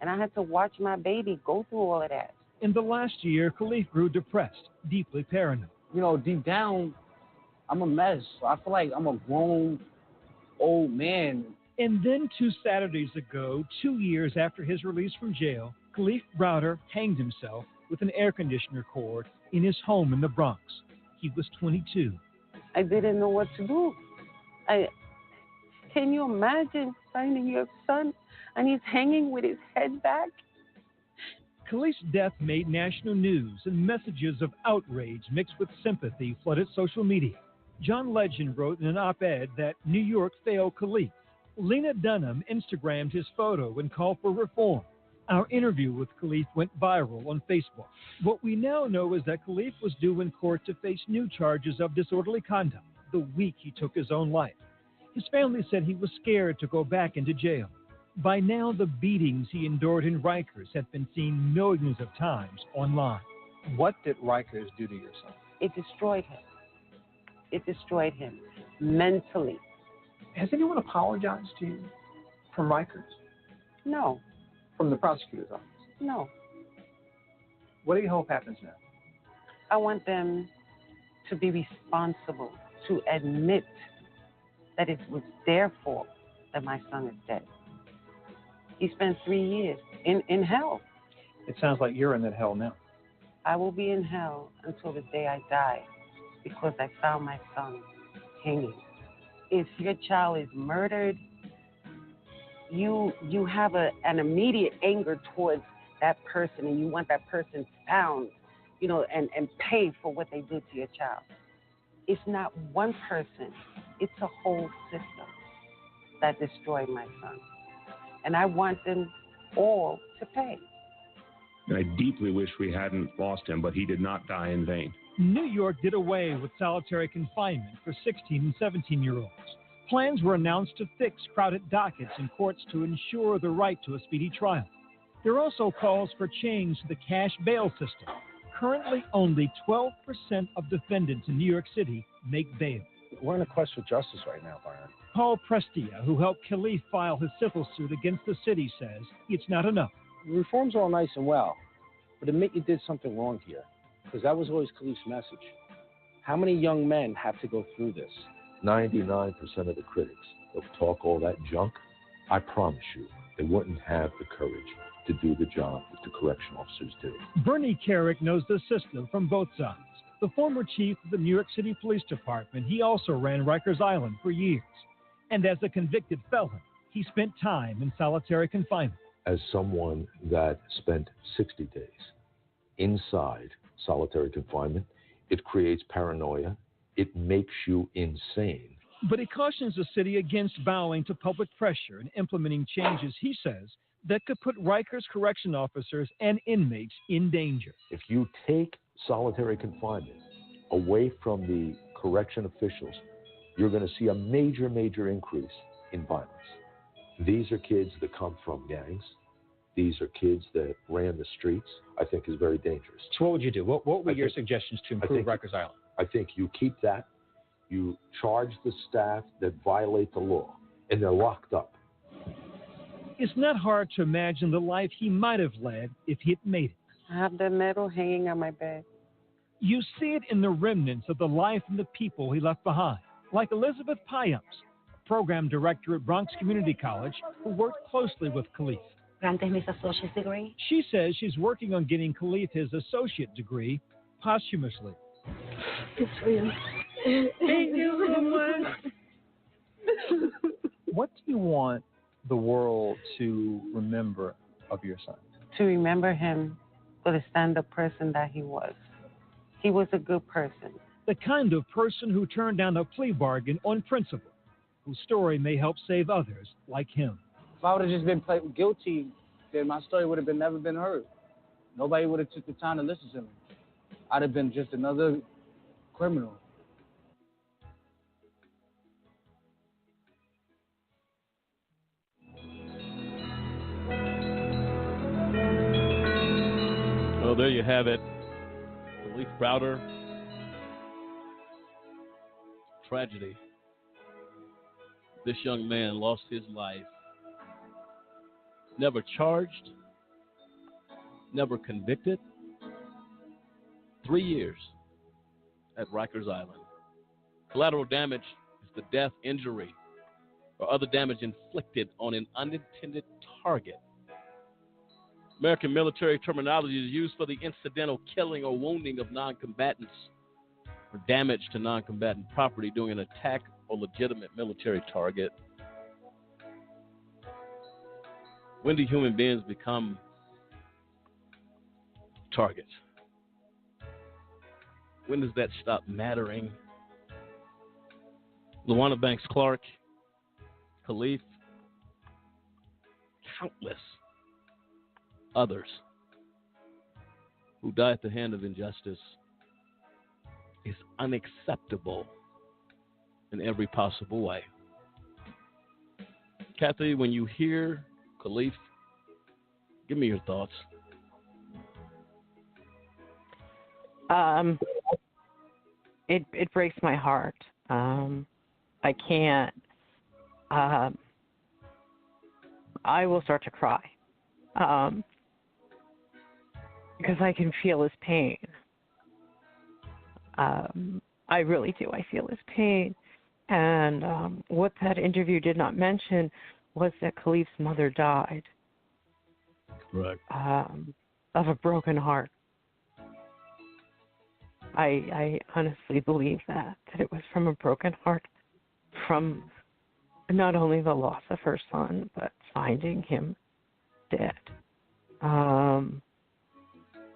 And I had to watch my baby go through all of that. In the last year, Khalif grew depressed, deeply paranoid. You know, deep down, I'm a mess. I feel like I'm a grown, old man. And then 2 Saturdays ago, 2 years after his release from jail, Khalif Browder hanged himself with an air conditioner cord in his home in the Bronx. He was 22. I didn't know what to do. Can you imagine finding your son and he's hanging with his head back? Khalif's death made national news, and messages of outrage mixed with sympathy flooded social media. John Legend wrote in an op-ed that New York failed Khalif. Lena Dunham Instagrammed his photo and called for reform. Our interview with Khalif went viral on Facebook. What we now know is that Khalif was due in court to face new charges of disorderly conduct the week he took his own life. His family said he was scared to go back into jail. By now, the beatings he endured in Rikers have been seen millions of times online. What did Rikers do to your son? It destroyed him. It destroyed him mentally. Has anyone apologized to you from Rikers? No. From the prosecutor's office? No. What do you hope happens now? I want them to be responsible, to admit that it was their fault that my son is dead. He spent 3 years in hell. It sounds like you're in that hell now. I will be in hell until the day I die because I found my son hanging. If your child is murdered, you have an immediate anger towards that person, and you want that person found, you know, and pay for what they did to your child. It's not one person, it's a whole system that destroyed my son. And I want them all to pay. I deeply wish we hadn't lost him, but he did not die in vain. New York did away with solitary confinement for 16 and 17-year-olds. Plans were announced to fix crowded dockets in courts to ensure the right to a speedy trial. There are also calls for change to the cash bail system. Currently, only 12% of defendants in New York City make bail. We're in a quest for justice right now, Byron. Paul Prestia, who helped Khalif file his civil suit against the city, says it's not enough. Reform's all nice and well, but admit you did something wrong here, because that was always Khalif's message. How many young men have to go through this? 99% of the critics that talk all that junk, I promise you, they wouldn't have the courage to do the job that the correction officers do. Bernie Carrick knows the system from both sides. The former chief of the New York City Police Department, he also ran Rikers Island for years. And as a convicted felon, he spent time in solitary confinement. As someone that spent 60 days inside solitary confinement, it creates paranoia. It makes you insane. But he cautions the city against bowing to public pressure and implementing changes, he says, that could put Rikers correction officers and inmates in danger. If you take solitary confinement away from the correction officials, you're going to see a major, major increase in violence. These are kids that come from gangs. These are kids that ran the streets. I think is very dangerous. So what would you do? What would your suggestions to improve Rikers Island? I think you keep that. You charge the staff that violate the law, and they're locked up. It's not hard to imagine the life he might have led if he had made it. I have the medal hanging on my bed. You see it in the remnants of the life and the people he left behind, like Elizabeth Piamps, a program director at Bronx Community College who worked closly with Khalif. Granted his associate's degree. She says she's working on getting Khalif his associate degree posthumously. It's real. Thank you so much. What do you want the world to remember of your son? To remember him for the stand-up person that he was. He was a good person. The kind of person who turned down a plea bargain on principle, whose story may help save others like him. If I would have just been guilty, then my story would have never been heard. Nobody would have took the time to listen to me. I'd have been just another criminal. Well, there you have it. Khalif Browder tragedy. This young man lost his life, never charged, never convicted. 3 years at Rikers Island. Collateral damage is the death, injury, or other damage inflicted on an unintended target. American military terminology is used for the incidental killing or wounding of non-combatants or damage to non-combatant property during an attack or legitimate military target. When do human beings become targets? When does that stop mattering? Lawanna Banks Clark, Cliff, countless others who die at the hand of injustice is unacceptable in every possible way. Kathy, when you hear Cliff, give me your thoughts. It breaks my heart. I can't. I will start to cry because I can feel his pain. I really do. I feel his pain. And what that interview did not mention was that Khalif's mother died Right. Of a broken heart. I honestly believe that it was from a broken heart, from not only the loss of her son, but finding him dead.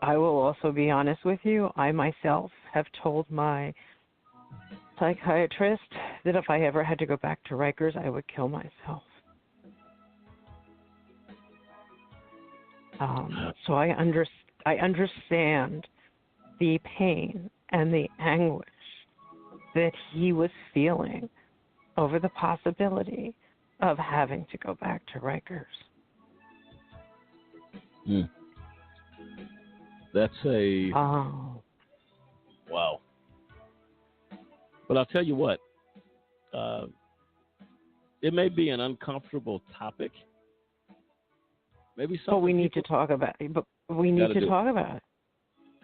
I will also be honest with you. I myself have told my psychiatrist that if I ever had to go back to Rikers, I would kill myself. So I understand the pain and the anguish that he was feeling over the possibility of having to go back to Rikers. That's a wow. But I'll tell you what, it may be an uncomfortable topic. Maybe something. But we need to talk about it. But we need to talk about it.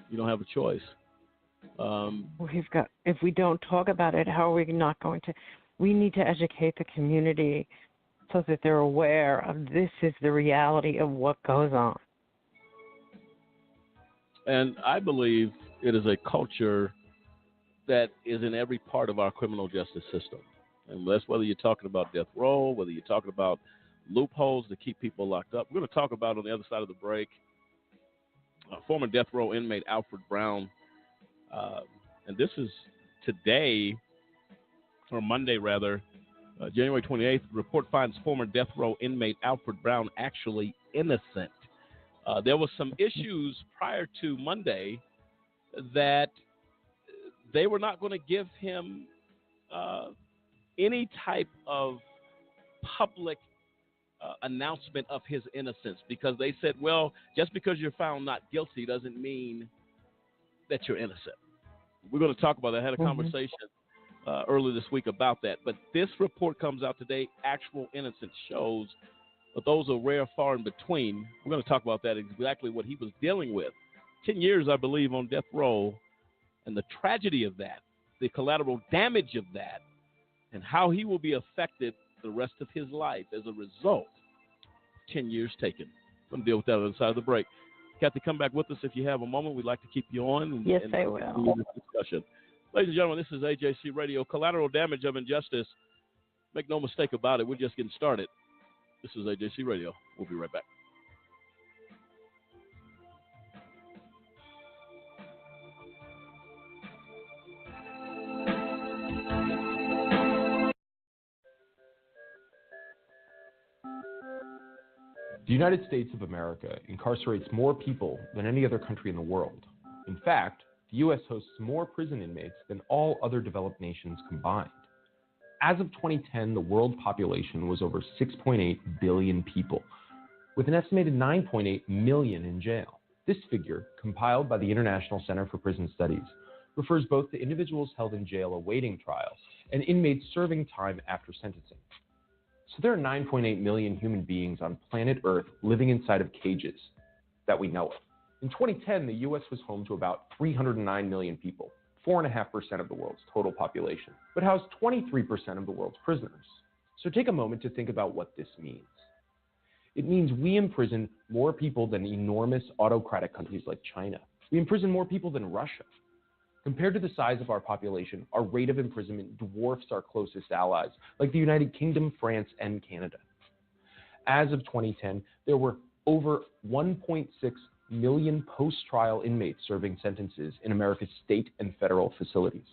You don't have a choice. If we don't talk about it, how are we not going to? We need to educate the community so that they're aware of this is the reality of what goes on. And I believe it is a culture that is in every part of our criminal justice system. And that's whether you're talking about death row, whether you're talking about loopholes to keep people locked up. We're going to talk about on the other side of the break former death row inmate Alfred Brown. And this is today, or Monday rather, January 28th. The report finds former death row inmate Alfred Brown actually innocent. There was some issues prior to Monday that they were not going to give him any type of public announcement of his innocence, because they said, well, just because you're found not guilty doesn't mean that you're innocent. We're going to talk about that. I had a conversation earlier this week about that. But this report comes out today. Actual innocence shows, but those are rare, far in between. We're going to talk about that, exactly what he was dealing with. 10 years, I believe, on death row, and the tragedy of that, the collateral damage of that, and how he will be affected the rest of his life as a result. 10 years taken. I'm going to deal with that on the other side of the break. Kathy, come back with us if you have a moment. We'd like to keep you on. Yes, I will. This discussion. Ladies and gentlemen, this is AJC Radio, Collateral Damage of Injustice. Make no mistake about it, we're just getting started. This is AJC Radio. We'll be right back. The United States of America incarcerates more people than any other country in the world. In fact, the U.S. hosts more prison inmates than all other developed nations combined. As of 2010, the world population was over 6.8 billion people, with an estimated 9.8 million in jail. This figure, compiled by the International Center for Prison Studies, refers both to individuals held in jail awaiting trial and inmates serving time after sentencing. So there are 9.8 million human beings on planet Earth living inside of cages that we know of. In 2010, the U.S. was home to about 309 million people, 4.5% of the world's total population, but housed 23% of the world's prisoners. So take a moment to think about what this means. It means we imprison more people than enormous autocratic countries like China. We imprison more people than Russia. Compared to the size of our population, our rate of imprisonment dwarfs our closest allies, like the United Kingdom, France, and Canada. As of 2010, there were over 1.6 million post-trial inmates serving sentences in America's state and federal facilities.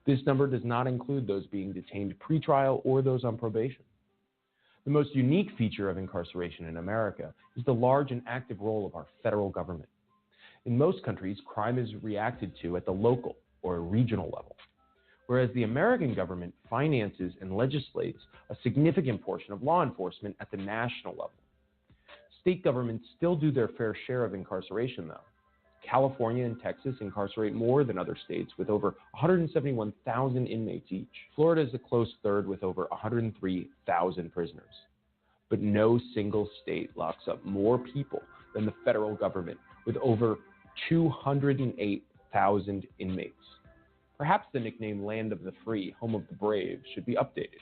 This number does not include those being detained pre-trial or those on probation. The most unique feature of incarceration in America is the large and active role of our federal government. In most countries, crime is reacted to at the local or regional level, whereas the American government finances and legislates a significant portion of law enforcement at the national level. State governments still do their fair share of incarceration, though. California and Texas incarcerate more than other states with over 171,000 inmates each. Florida is a close third with over 103,000 prisoners. But no single state locks up more people than the federal government with over 208,000 inmates. Perhaps the nickname Land of the Free, Home of the Brave should be updated.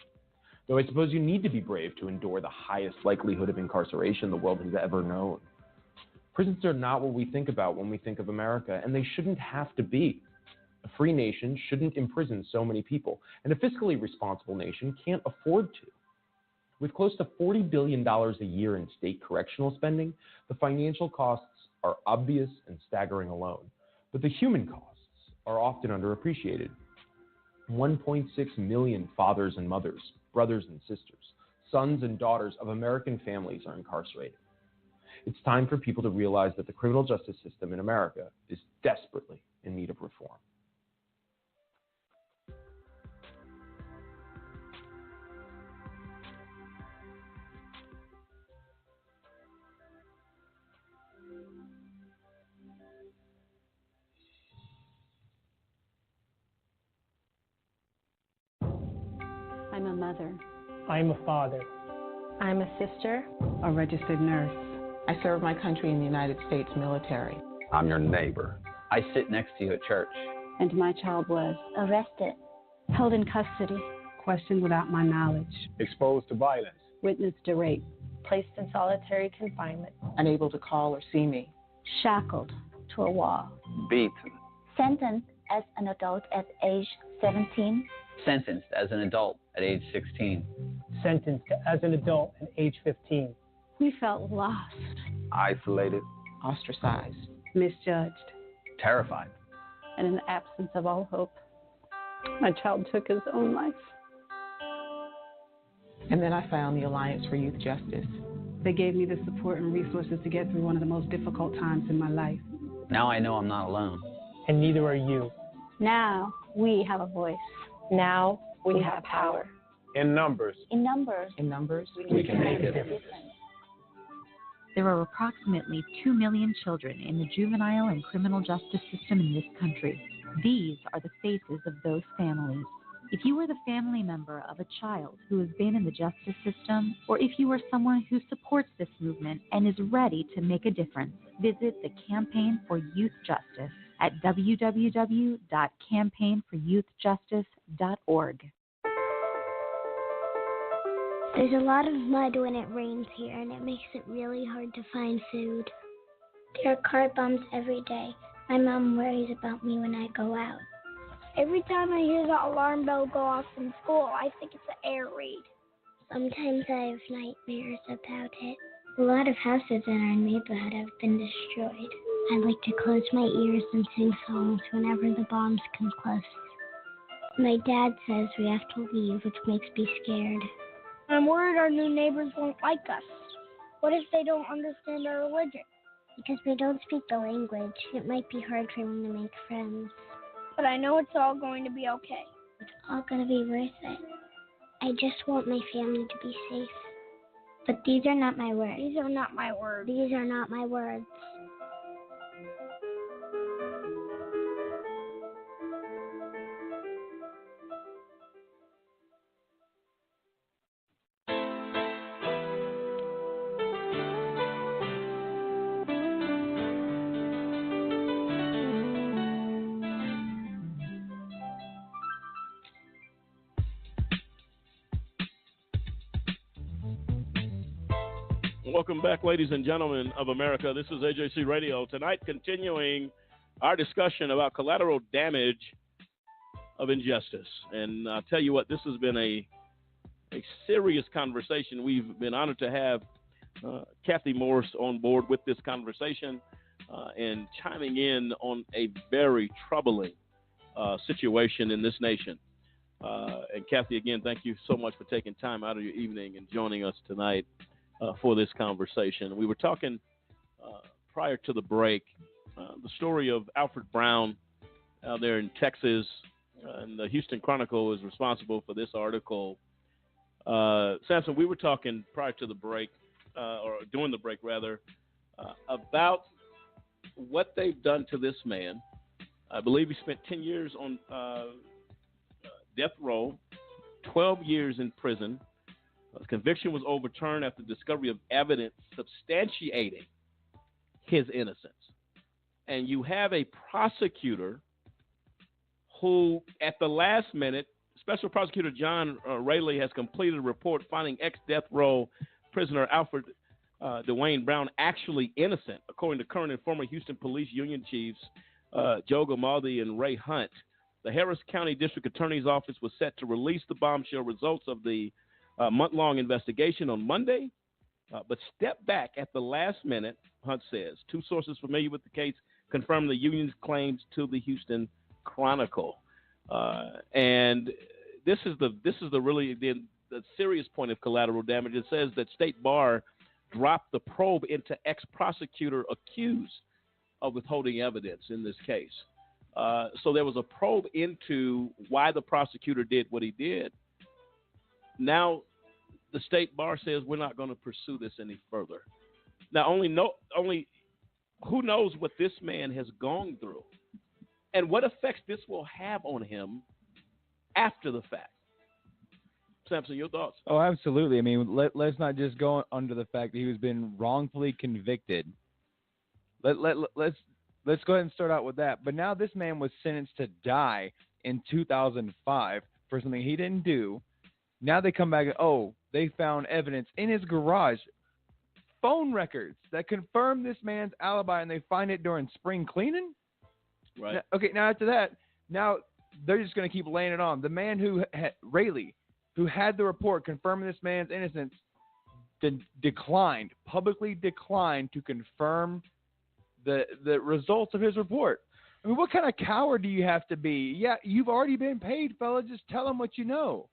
Though I suppose you need to be brave to endure the highest likelihood of incarceration the world has ever known. Prisons are not what we think about when we think of America, and they shouldn't have to be. A free nation shouldn't imprison so many people, and a fiscally responsible nation can't afford to. With close to $40 billion a year in state correctional spending, the financial costs are obvious and staggering alone, but the human costs are often underappreciated. 1.6 million fathers and mothers, brothers and sisters, sons and daughters of American families are incarcerated. It's time for people to realize that the criminal justice system in America is desperately in need of reform. I'm a mother. I'm a father. I'm a sister. A registered nurse. I serve my country in the United States military. I'm your neighbor. I sit next to you at church. And my child was arrested, held in custody, questioned without my knowledge, exposed to violence, witnessed to rape, placed in solitary confinement, unable to call or see me, shackled to a wall, beaten, sentenced as an adult at age 17, sentenced as an adult at age 16, sentenced as an adult at age 15. We felt lost, isolated, ostracized, misjudged, terrified. And in the absence of all hope, my child took his own life. And then I found the Alliance for Youth Justice. They gave me the support and resources to get through one of the most difficult times in my life. Now I know I'm not alone. And neither are you. Now we have a voice. Now we have power. In numbers. In numbers. In numbers, we can make a difference. There are approximately 2 million children in the juvenile and criminal justice system in this country. These are the faces of those families. If you are the family member of a child who has been in the justice system, or if you are someone who supports this movement and is ready to make a difference, visit the Campaign for Youth Justice at www.campaignforyouthjustice.org. There's a lot of mud when it rains here, and it makes it really hard to find food. There are car bombs every day. My mom worries about me when I go out. Every time I hear the alarm bell go off in school, I think it's an air raid. Sometimes I have nightmares about it. A lot of houses in our neighborhood have been destroyed. I like to close my ears and sing songs whenever the bombs come close. My dad says we have to leave, which makes me scared. I'm worried our new neighbors won't like us. What if they don't understand our religion? Because we don't speak the language, it might be hard for me to make friends. But I know it's all going to be okay. It's all going to be worth it. I just want my family to be safe. But these are not my words. These are not my words. These are not my words. Welcome back, ladies and gentlemen of America. This is AJC Radio. Tonight, continuing our discussion about collateral damage of injustice. And I'll tell you what, this has been a serious conversation. We've been honored to have Kathy Morris on board with this conversation and chiming in on a very troubling situation in this nation. And Kathy, again, thank you so much for taking time out of your evening and joining us tonight for this conversation. We were talking prior to the break, the story of Alfred Brown out there in Texas, and the Houston Chronicle is responsible for this article. Samson, we were talking prior to the break, or during the break rather, about what they've done to this man. I believe he spent 10 years on death row, 12 years in prison. His conviction was overturned after discovery of evidence substantiating his innocence. And you have a prosecutor who, at the last minute, Special Prosecutor John Rayleigh has completed a report finding ex-death row prisoner Alfred Dwayne Brown actually innocent, according to current and former Houston Police Union Chiefs Joe Gamaldi and Ray Hunt. The Harris County District Attorney's Office was set to release the bombshell results of the month-long investigation on Monday, but stepped back at the last minute, Hunt says. Two sources familiar with the case confirmed the union's claims to the Houston Chronicle. And this is the really the serious point of collateral damage. It says that State Bar dropped the probe into ex-prosecutor accused of withholding evidence in this case. So there was a probe into why the prosecutor did what he did. Now the State Bar says we're not going to pursue this any further. Now only who knows what this man has gone through and what effects this will have on him after the fact. Samson, your thoughts? Oh, absolutely. I mean, let's not just go under the fact that he was been wrongfully convicted. Let's go ahead and start out with that. But now this man was sentenced to die in 2005 for something he didn't do. Now they come back and, they found evidence in his garage, phone records that confirm this man's alibi, and they find it during spring cleaning? Right. Now after that, now they're just going to keep laying it on. The man Rayleigh, who had the report confirming this man's innocence, publicly declined to confirm the results of his report. I mean, what kind of coward do you have to be? Yeah, you've already been paid, fella. Just tell him what you know.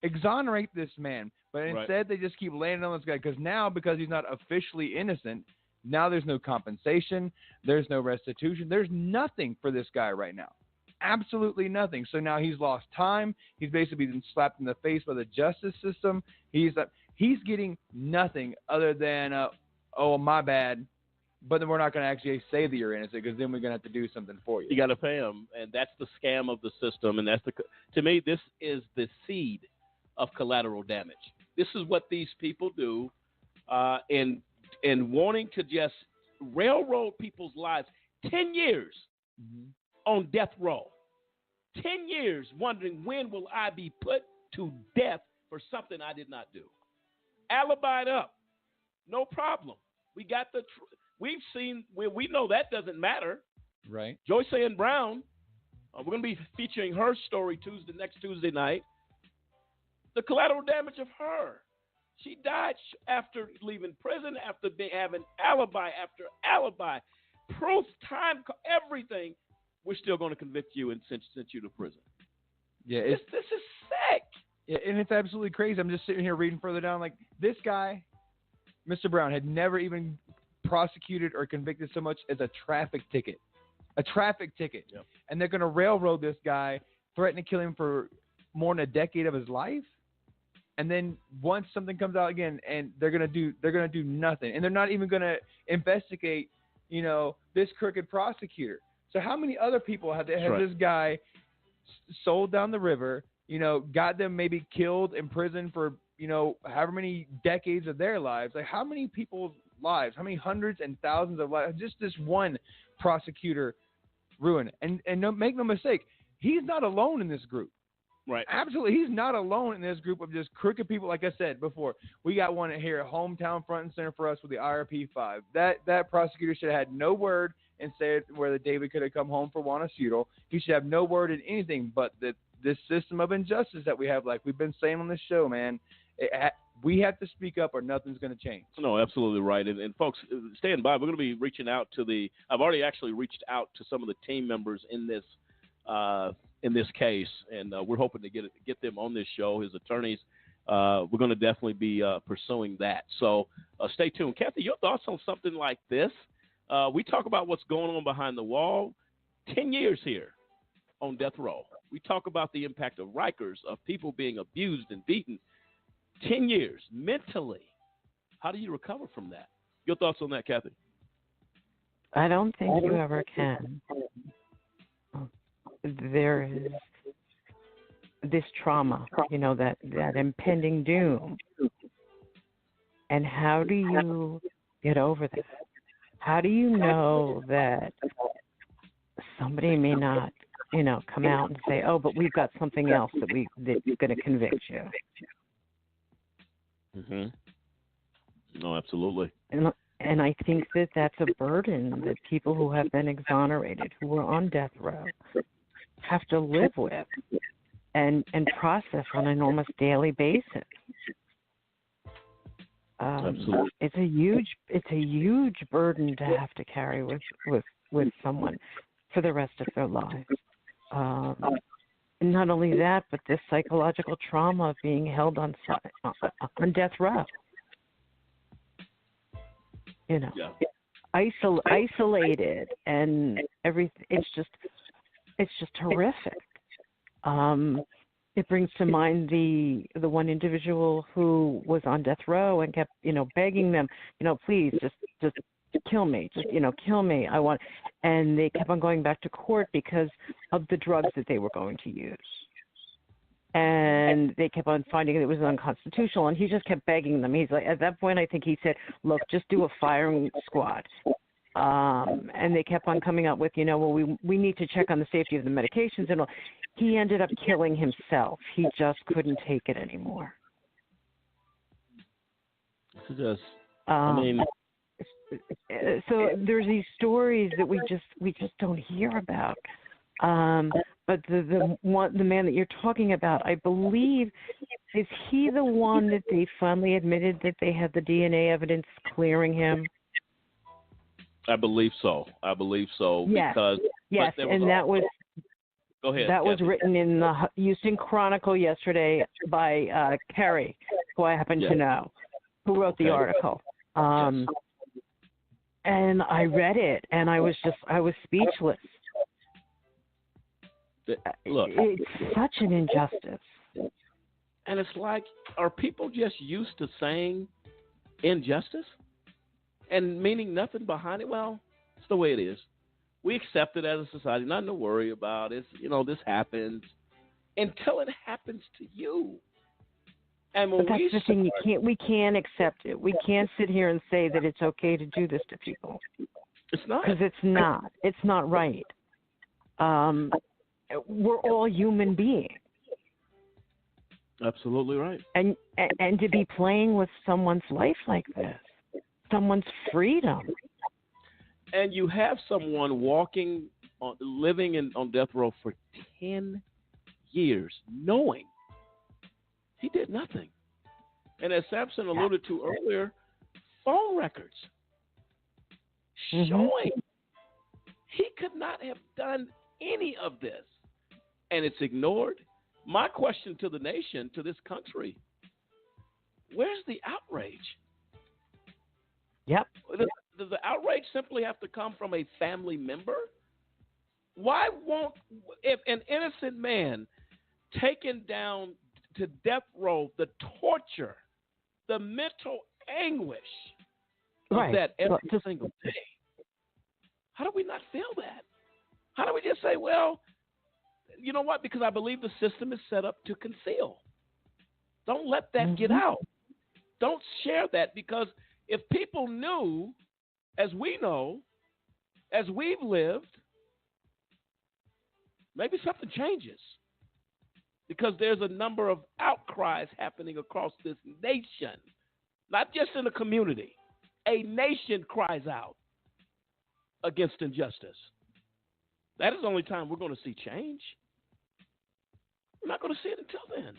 Exonerate this man. But instead, they just keep laying it on this guy because he's not officially innocent, now there's no compensation. There's no restitution. There's nothing for this guy right now. Absolutely nothing. So now he's lost time. He's basically been slapped in the face by the justice system. He's getting nothing other than, my bad. But then we're not going to actually say that you're innocent because then we're going to have to do something for you. You got to pay him, and that's the scam of the system. And to me, this is the seed of collateral damage. This is what these people do, in wanting to just railroad people's lives. 10 years on death row. 10 years wondering when will I be put to death for something I did not do. Alibied up. No problem. We got we've seen, we know that doesn't matter. Right. Joyce Ann Brown, we're going to be featuring her story next Tuesday night. The collateral damage of her. She died after leaving prison, after having alibi after alibi. Proof, time, everything. We're still going to convict you and send you to prison. Yeah, this is sick. Yeah, and it's absolutely crazy. I'm just sitting here reading further down. Like, this guy, Mr. Brown, had never even prosecuted or convicted so much as a traffic ticket. A traffic ticket. Yep. And they're going to railroad this guy, threaten to kill him for more than a decade of his life. And then once something comes out again, and they're gonna do nothing, and they're not even gonna investigate, this crooked prosecutor. So how many other people have this guy sold down the river? Got them maybe killed in prison for however many decades of their lives. Like, how many people's lives? How many hundreds and thousands of lives? Just this one prosecutor ruined. And make no mistake, he's not alone in this group. Right. Absolutely. He's not alone in this group of just crooked people. Like I said before, we got one here at hometown front and center for us with the IRP 5. That prosecutor should have had no word and said whether David could have come home for Lawanna Clark. He should have no word in anything but this system of injustice that we have, like we've been saying on this show, man. We have to speak up or nothing's going to change. No, absolutely right. And folks, stand by. We're going to be reaching out to I've already actually reached out to some of the team members in this case, and we're hoping to get them on this show. His attorneys, we're going to definitely be pursuing that. So stay tuned. Kathy, your thoughts on something like this? We talk about what's going on behind the wall. 10 years here on death row. We talk about the impact of Rikers, of people being abused and beaten. 10 years mentally. How do you recover from that? Your thoughts on that, Kathy? I don't think you ever can. There is this trauma, that impending doom. And how do you get over that? How do you know that somebody may not, come out and say, "Oh, but we've got something else that's going to convict you"? Mm-hmm. No, absolutely. And I think that's a burden that people who have been exonerated, who are on death row, have to live with and process on an almost daily basis. Absolutely. It's a huge burden to have to carry with someone for the rest of their lives. Not only that, but this psychological trauma of being held on death row. Isolated and everything. It's just horrific. It brings to mind the one individual who was on death row and kept, begging them, please just kill me, kill me. I want, and they kept on going back to court because of the drugs that they were going to use. And they kept on finding it was unconstitutional, and he just kept begging them. He's like, at that point, I think he said, "Look, just do a firing squad." And they kept on coming up with, we need to check on the safety of the medications and all. He ended up killing himself. He just couldn't take it anymore. Just, so there's these stories that we just don't hear about. But the man that you're talking about, I believe, is he the one that they finally admitted that they had the DNA evidence clearing him? I believe so. Yes. Because yes, and that was. Go ahead. That was Kathy. written in the Houston Chronicle yesterday by Kerry, who I happen to know, who wrote the article. And I read it, and I was speechless. Look, it's such an injustice. And it's like, are people just used to saying injustice and meaning nothing behind it? Well, it's the way it is. We accept it as a society, nothing to worry about. It's, this happens until it happens to you. And when but that's the thing, we can't accept it. We can't sit here and say that it's okay to do this to people. It's not. Because it's not. It's not right. We're all human beings. Absolutely right. And to be playing with someone's life like this, someone's freedom. And you have someone living on death row for 10 years, knowing he did nothing. And as Sampson alluded to earlier, phone records showing he could not have done any of this. And it's ignored. My question to the nation, to this country, where's the outrage? Yep. Does the outrage simply have to come from a family member? Why won't, if an innocent man taken down to death row, the torture, the mental anguish of that every single day, how do we not feel that? How do we just say, well, you know what? Because I believe the system is set up to conceal. Don't let that get out. Don't share that, because if people knew, as we know, as we've lived, maybe something changes. because there's a number of outcries happening across this nation, not just in a community. A nation cries out against injustice. That is the only time we're going to see change. We're not going to see it until then.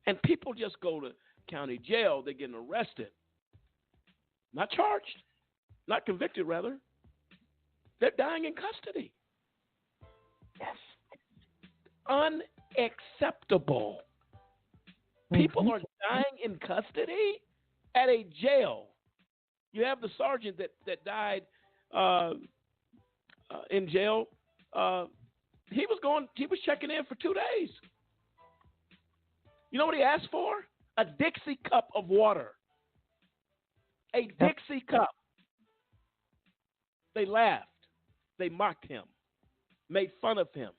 And people just go to county jail. They're getting arrested. Not charged. Not convicted, rather. They're dying in custody. Yes. Unacceptable. People are dying in custody at a jail. You have the sergeant that died in jail. He was checking in for 2 days. You know what he asked for? A Dixie cup of water. A Dixie cup. They laughed. They mocked him. Made fun of him.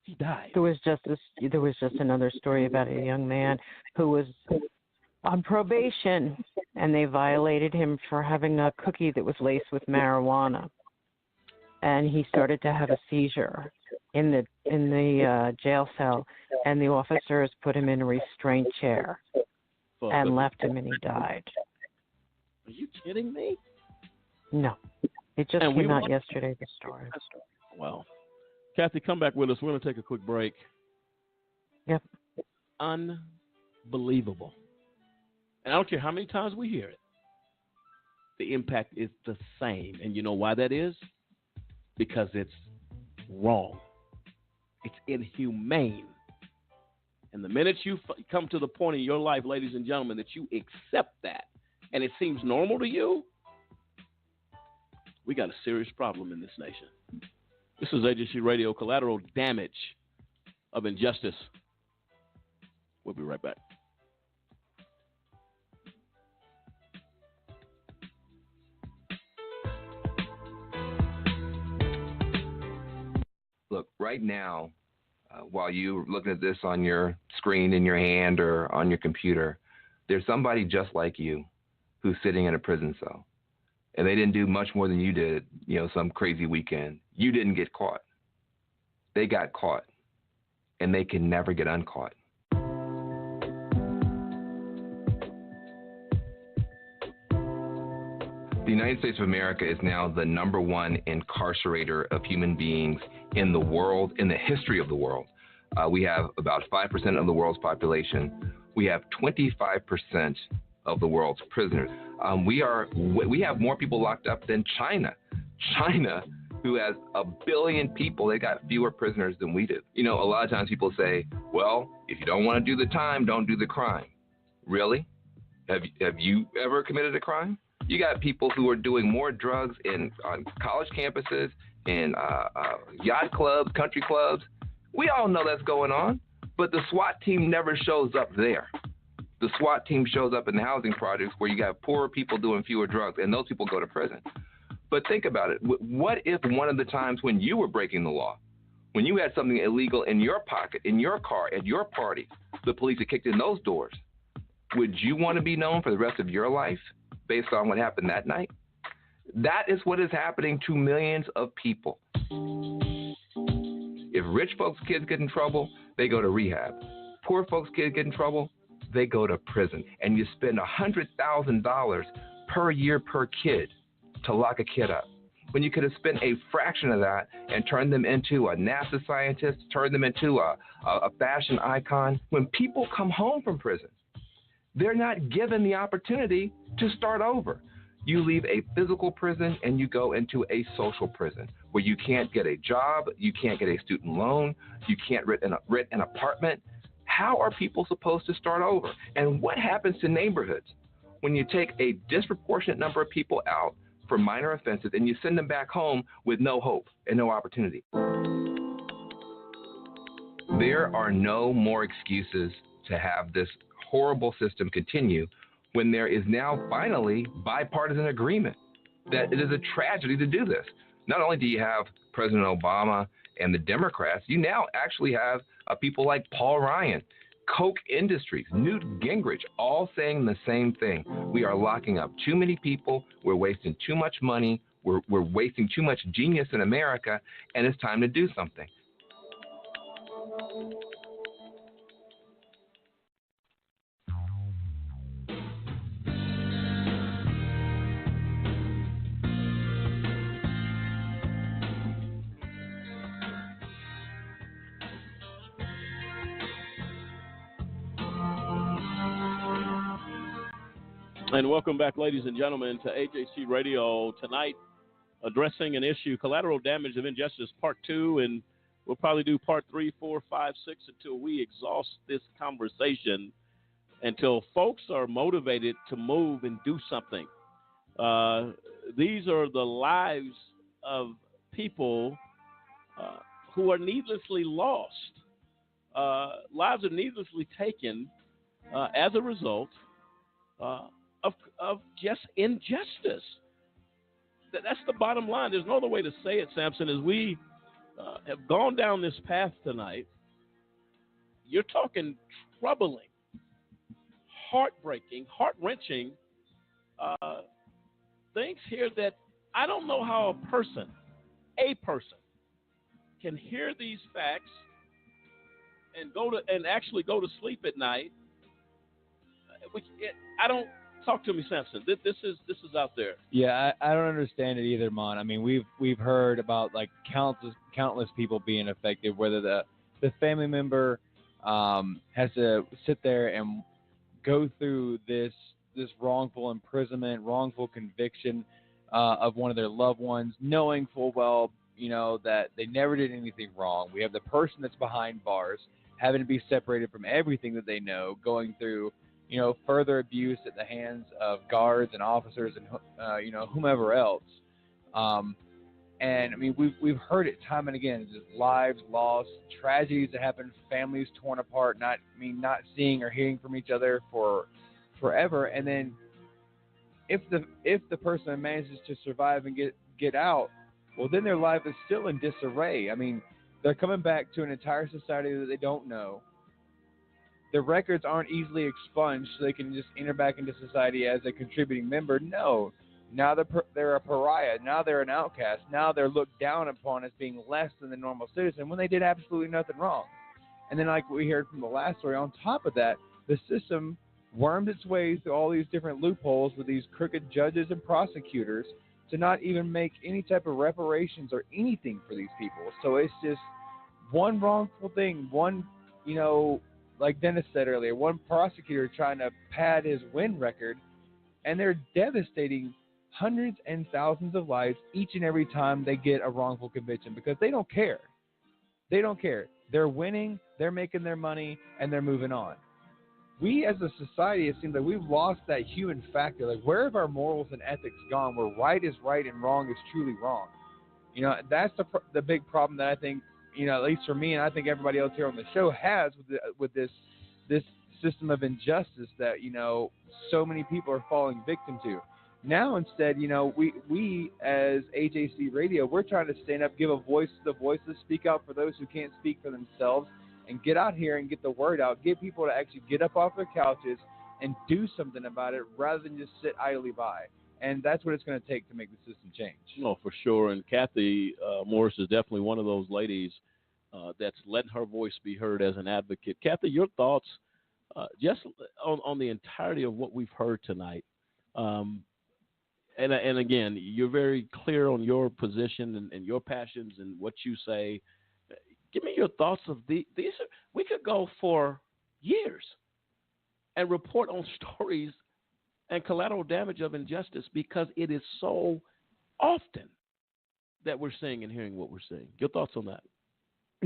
He died. There was just another story about a young man who was on probation, and they violated him for having a cookie that was laced with marijuana, and he started to have a seizure in the jail cell, and the officers put him in a restraint chair and left him, and he died. Are you kidding me? No, it just came out yesterday. The story. Well, Kathy, come back with us. We're going to take a quick break. Yep. Unbelievable. And I don't care how many times we hear it. The impact is the same. And you know why that is? Because it's wrong. It's inhumane. And the minute you come to the point in your life, ladies and gentlemen, that you accept that, and it seems normal to you, we got a serious problem in this nation. This is Agency Radio, Collateral, Damage of Injustice. We'll be right back. Look, right now, while you're looking at this on your screen in your hand or on your computer, there's somebody just like you who's sitting in a prison cell. And they didn't do much more than you did, some crazy weekend. You didn't get caught. They got caught. And they can never get uncaught. The United States of America is now the #1 incarcerator of human beings in the world, in the history of the world. We have about 5% of the world's population. We have 25% of the world's prisoners. We have more people locked up than China. China, who has 1 billion people, they got fewer prisoners than we do. A lot of times people say, well, if you don't want to do the time, don't do the crime. Really? Have you ever committed a crime? You got people who are doing more drugs on college campuses, in yacht clubs, country clubs. We all know that's going on, but the SWAT team never shows up there. The SWAT team shows up in the housing projects where you have poorer people doing fewer drugs, and those people go to prison. But think about it. What if one of the times when you were breaking the law, when you had something illegal in your pocket, in your car, at your party, the police had kicked in those doors? Would you want to be known for the rest of your life based on what happened that night? That is what is happening to millions of people. If rich folks' kids get in trouble, they go to rehab. Poor folks' kids get in trouble, they go to prison. And you spend $100,000 per year per kid to lock a kid up, when you could have spent a fraction of that and turned them into a NASA scientist, turned them into a fashion icon. When people come home from prison, they're not given the opportunity to start over. You leave a physical prison and you go into a social prison where you can't get a job, you can't get a student loan, you can't rent an apartment. How are people supposed to start over? And what happens to neighborhoods when you take a disproportionate number of people out for minor offenses and you send them back home with no hope and no opportunity? There are no more excuses to have this horrible system continue when there is now finally bipartisan agreement that it is a tragedy to do this. Not only do you have President Obama and the Democrats, you now actually have people like Paul Ryan, Koch Industries, Newt Gingrich, all saying the same thing. We are locking up too many people. We're wasting too much money. We're wasting too much genius in America, and it's time to do something. And welcome back, ladies and gentlemen, to AJC Radio. Tonight, addressing an issue, collateral damage of injustice, part 2, and we'll probably do part 3, 4, 5, 6 until we exhaust this conversation, until folks are motivated to move and do something. These are the lives of people who are needlessly lost. Lives are needlessly taken as a result of just injustice. That's the bottom line. There's no other way to say it, Samson. As we have gone down this path tonight, you're talking troubling, heartbreaking, heart-wrenching things here that I don't know how a person can hear these facts and actually go to sleep at night. Talk to me, Samson. This is out there. Yeah, I don't understand it either, Mon. I mean, we've heard about like countless people being affected, whether the family member has to sit there and go through this wrongful imprisonment, wrongful conviction of one of their loved ones, knowing full well, that they never did anything wrong. We have the person that's behind bars having to be separated from everything that they know, going through further abuse at the hands of guards and officers and whomever else. And I mean, we've heard it time and again: just lives lost, tragedies that happen, families torn apart, not seeing or hearing from each other for forever. And then if the person manages to survive and get out, well, then their life is still in disarray. I mean, they're coming back to an entire society that they don't know. Their records aren't easily expunged, so they can just enter back into society as a contributing member. No. Now they're a pariah. Now they're an outcast. Now they're looked down upon as being less than the normal citizen when they did absolutely nothing wrong. And then, like we heard from the last story, on top of that, the system wormed its way through all these different loopholes with these crooked judges and prosecutors to not even make any type of reparations or anything for these people. So it's just one wrongful thing, one, like Dennis said earlier, one prosecutor trying to pad his win record, and they're devastating hundreds and thousands of lives each and every time they get a wrongful conviction because they don't care. They don't care. They're winning, they're making their money, and they're moving on. We as a society, it seems like we've lost that human factor. Like, where have our morals and ethics gone where right is right and wrong is truly wrong? That's the big problem that I think, at least for me, and I think everybody else here on the show has with this system of injustice that, so many people are falling victim to. Now, instead, we as AJC Radio, we're trying to stand up, give a voice to the voiceless, speak out for those who can't speak for themselves, and get out here and get the word out, get people to actually get up off their couches and do something about it rather than just sit idly by. And that's what it's going to take to make the system change. No, for sure. And Kathy Morris is definitely one of those ladies that's letting her voice be heard as an advocate. Kathy, your thoughts just on the entirety of what we've heard tonight. And again, you're very clear on your position and your passions and what you say. Give me your thoughts of these. We could go for years and report on stories and collateral damage of injustice because it is so often that we're seeing and hearing what we're seeing. Your thoughts on that?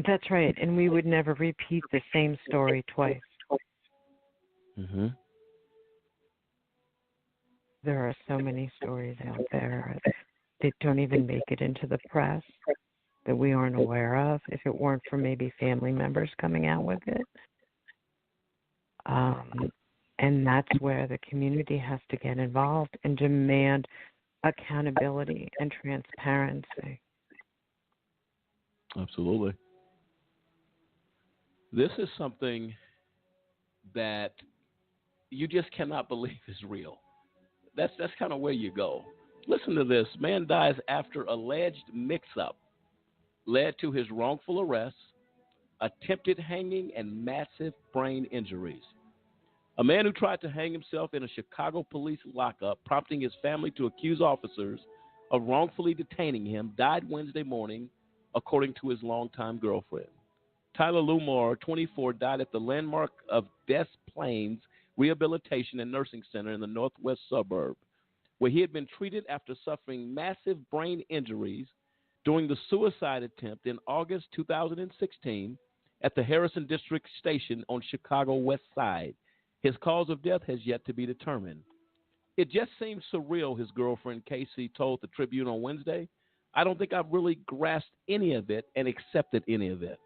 That's right, and we would never repeat the same story twice. Mm-hmm. There are so many stories out there that don't even make it into the press, that we aren't aware of if it weren't for maybe family members coming out with it. And that's where the community has to get involved and demand accountability and transparency. Absolutely. This is something that you just cannot believe is real. That's kind of where you go. Listen to this. Man dies after alleged mix-up led to his wrongful arrest, attempted hanging, and massive brain injuries. A man who tried to hang himself in a Chicago police lockup, prompting his family to accuse officers of wrongfully detaining him, died Wednesday morning, according to his longtime girlfriend. Tyler Lumar, 24, died at the landmark of Des Plaines Rehabilitation and Nursing Center in the northwest suburb, where he had been treated after suffering massive brain injuries during the suicide attempt in August 2016 at the Harrison District Station on Chicago West Side. His cause of death has yet to be determined. It just seems surreal, his girlfriend Casey told the Tribune on Wednesday. I don't think I've really grasped any of it and accepted any of it.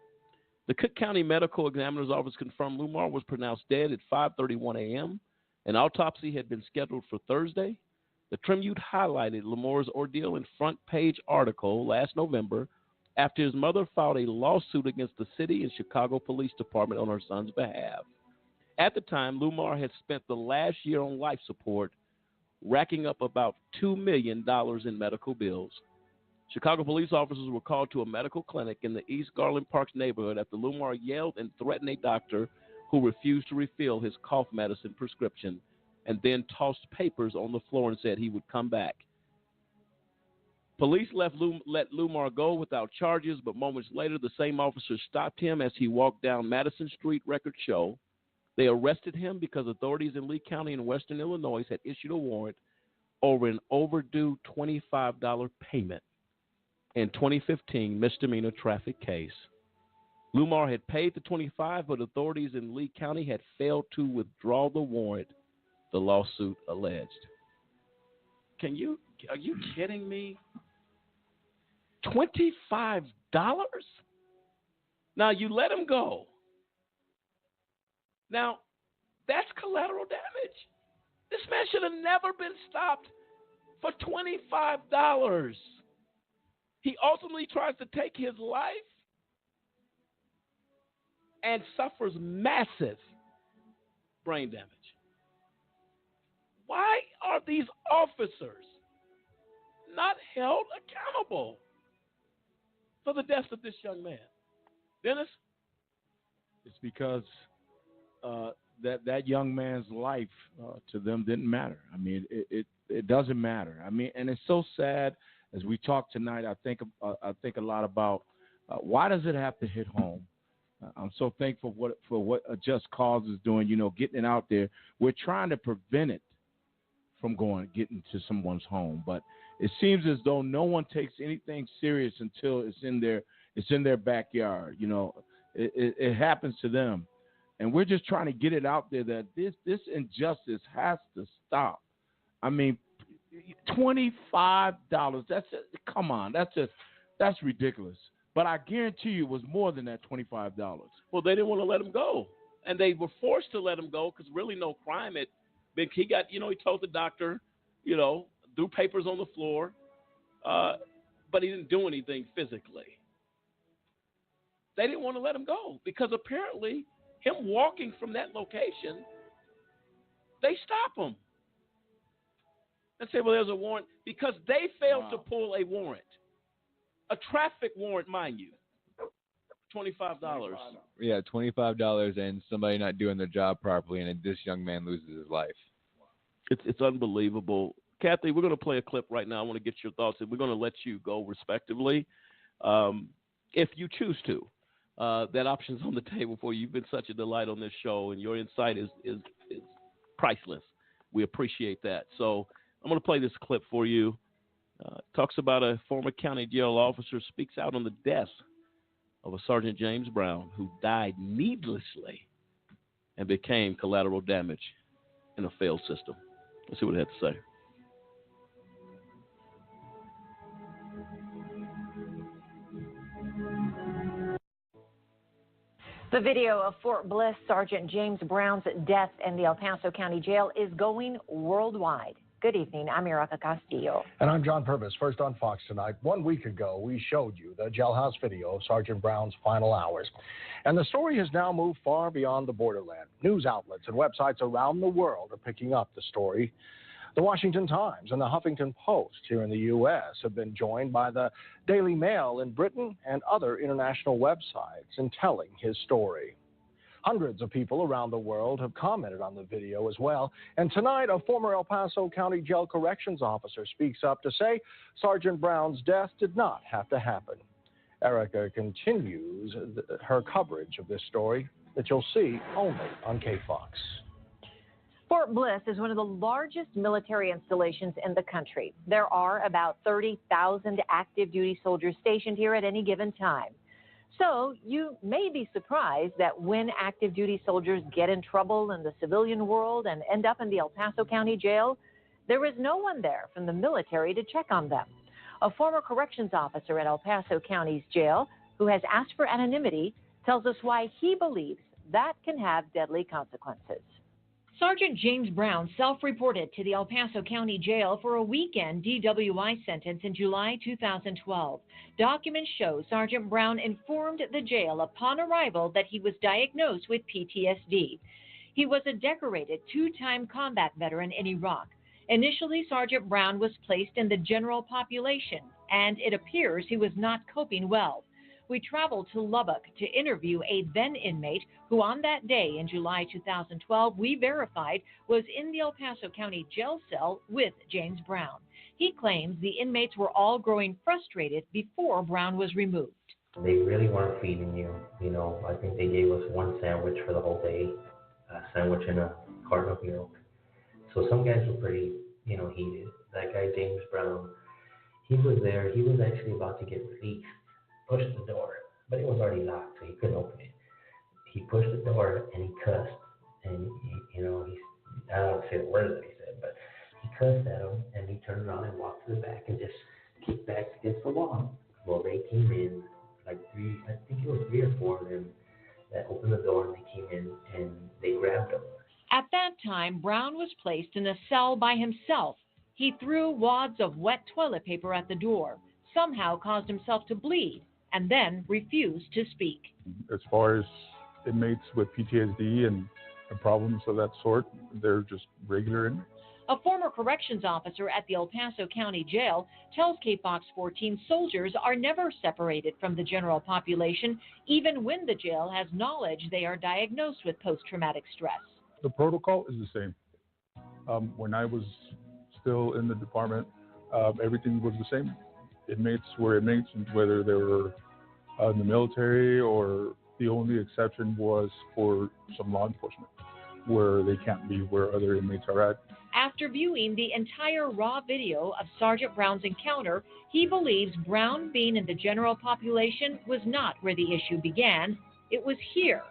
The Cook County Medical Examiner's Office confirmed Lumar was pronounced dead at 5:31 a.m. An autopsy had been scheduled for Thursday. The Tribune highlighted Lamar's ordeal in front-page article last November after his mother filed a lawsuit against the city and Chicago Police Department on her son's behalf. At the time, Lumar had spent the last year on life support, racking up about $2 million in medical bills. Chicago police officers were called to a medical clinic in the East Garland Parks neighborhood after Lumar yelled and threatened a doctor who refused to refill his cough medicine prescription and then tossed papers on the floor and said he would come back. Police let Lumar go without charges, but moments later, the same officers stopped him as he walked down Madison Street Record Show. They arrested him because authorities in Lee County in western Illinois had issued a warrant over an overdue $25 payment in 2015 misdemeanor traffic case. Lumar had paid the $25, but authorities in Lee County had failed to withdraw the warrant, the lawsuit alleged. Are you kidding me? $25? Now you let him go. Now, that's collateral damage. This man should have never been stopped for $25. He ultimately tries to take his life and suffers massive brain damage. Why are these officers not held accountable for the death of this young man? Dennis? It's because that young man's life to them didn't matter. I mean, it doesn't matter. I mean, and it's so sad. As we talk tonight, I think a lot about why does it have to hit home? I'm so thankful for what A Just Cause is doing. You know, getting it out there. We're trying to prevent it from getting to someone's home, but it seems as though no one takes anything serious until it's in their backyard. You know, it happens to them. And we're just trying to get it out there that this injustice has to stop. I mean, $25. Come on, that's ridiculous. But I guarantee you, it was more than that $25. Well, they didn't want to let him go, and they were forced to let him go because really no crime had been. He got, he told the doctor, threw papers on the floor, but he didn't do anything physically. They didn't want to let him go because apparently him walking from that location, they stop him and say, well, there's a warrant, because they failed to pull a warrant. A traffic warrant, mind you. $25. Yeah, $25 and somebody not doing their job properly, and this young man loses his life. It's unbelievable. Kathy, we're going to play a clip right now. I want to get your thoughts, and we're going to let you go respectively if you choose to. That option's on the table for you. You've been such a delight on this show, and your insight is priceless. We appreciate that. So I'm going to play this clip for you. Talks about a former county jail officer speaks out on the death of a Sergeant James Brown who died needlessly and became collateral damage in a failed system. Let's see what it had to say. The video of Fort Bliss Sergeant James Brown's death in the El Paso County Jail is going worldwide. Good evening. I'm Erica Castillo. And I'm John Purvis. First on Fox tonight. 1 week ago, we showed you the jailhouse video of Sergeant Brown's final hours. And the story has now moved far beyond the borderland. News outlets and websites around the world are picking up the story. The Washington Times and the Huffington Post here in the U.S. have been joined by the Daily Mail in Britain and other international websites in telling his story. Hundreds of people around the world have commented on the video as well. And tonight, a former El Paso County Jail corrections officer speaks up to say Sergeant Brown's death did not have to happen. Erica continues her coverage of this story that you'll see only on KFOX. Fort Bliss is one of the largest military installations in the country. There are about 30,000 active duty soldiers stationed here at any given time. So you may be surprised that when active duty soldiers get in trouble in the civilian world and end up in the El Paso County Jail, there is no one there from the military to check on them. A former corrections officer at El Paso County's jail, who has asked for anonymity, tells us why he believes that can have deadly consequences. Sergeant James Brown self-reported to the El Paso County Jail for a weekend DWI sentence in July 2012. Documents show Sergeant Brown informed the jail upon arrival that he was diagnosed with PTSD. He was a decorated two-time combat veteran in Iraq. Initially, Sergeant Brown was placed in the general population, and it appears he was not coping well. We traveled to Lubbock to interview a then inmate who on that day in July 2012 we verified was in the El Paso County jail cell with James Brown. He claims the inmates were all growing frustrated before Brown was removed. They really weren't feeding you. You know, I think they gave us one sandwich for the whole day, a sandwich and a carton of milk. So some guys were pretty, heated. That guy, James Brown, he was there. He was actually about to get released. Pushed the door, but it was already locked, so he couldn't open it. He pushed the door and he cussed, and I don't say the words that he said, but he cussed at him, and he turned around and walked to the back and just kicked back against the wall. Well, they came in, like three or four of them that opened the door, and they came in and they grabbed him. At that time, Brown was placed in a cell by himself. He threw wads of wet toilet paper at the door, somehow caused himself to bleed, and then refused to speak. As far as inmates with PTSD and problems of that sort, they're just regular inmates. A former corrections officer at the El Paso County Jail tells KFOX 14 soldiers are never separated from the general population, even when the jail has knowledge they are diagnosed with post-traumatic stress. The protocol is the same. When I was still in the department, everything was the same. Inmates were inmates, whether they were in the military, or the only exception was for some law enforcement, where they can't be where other inmates are at. After viewing the entire raw video of Sergeant Brown's encounter, he believes Brown being in the general population was not where the issue began. It was here.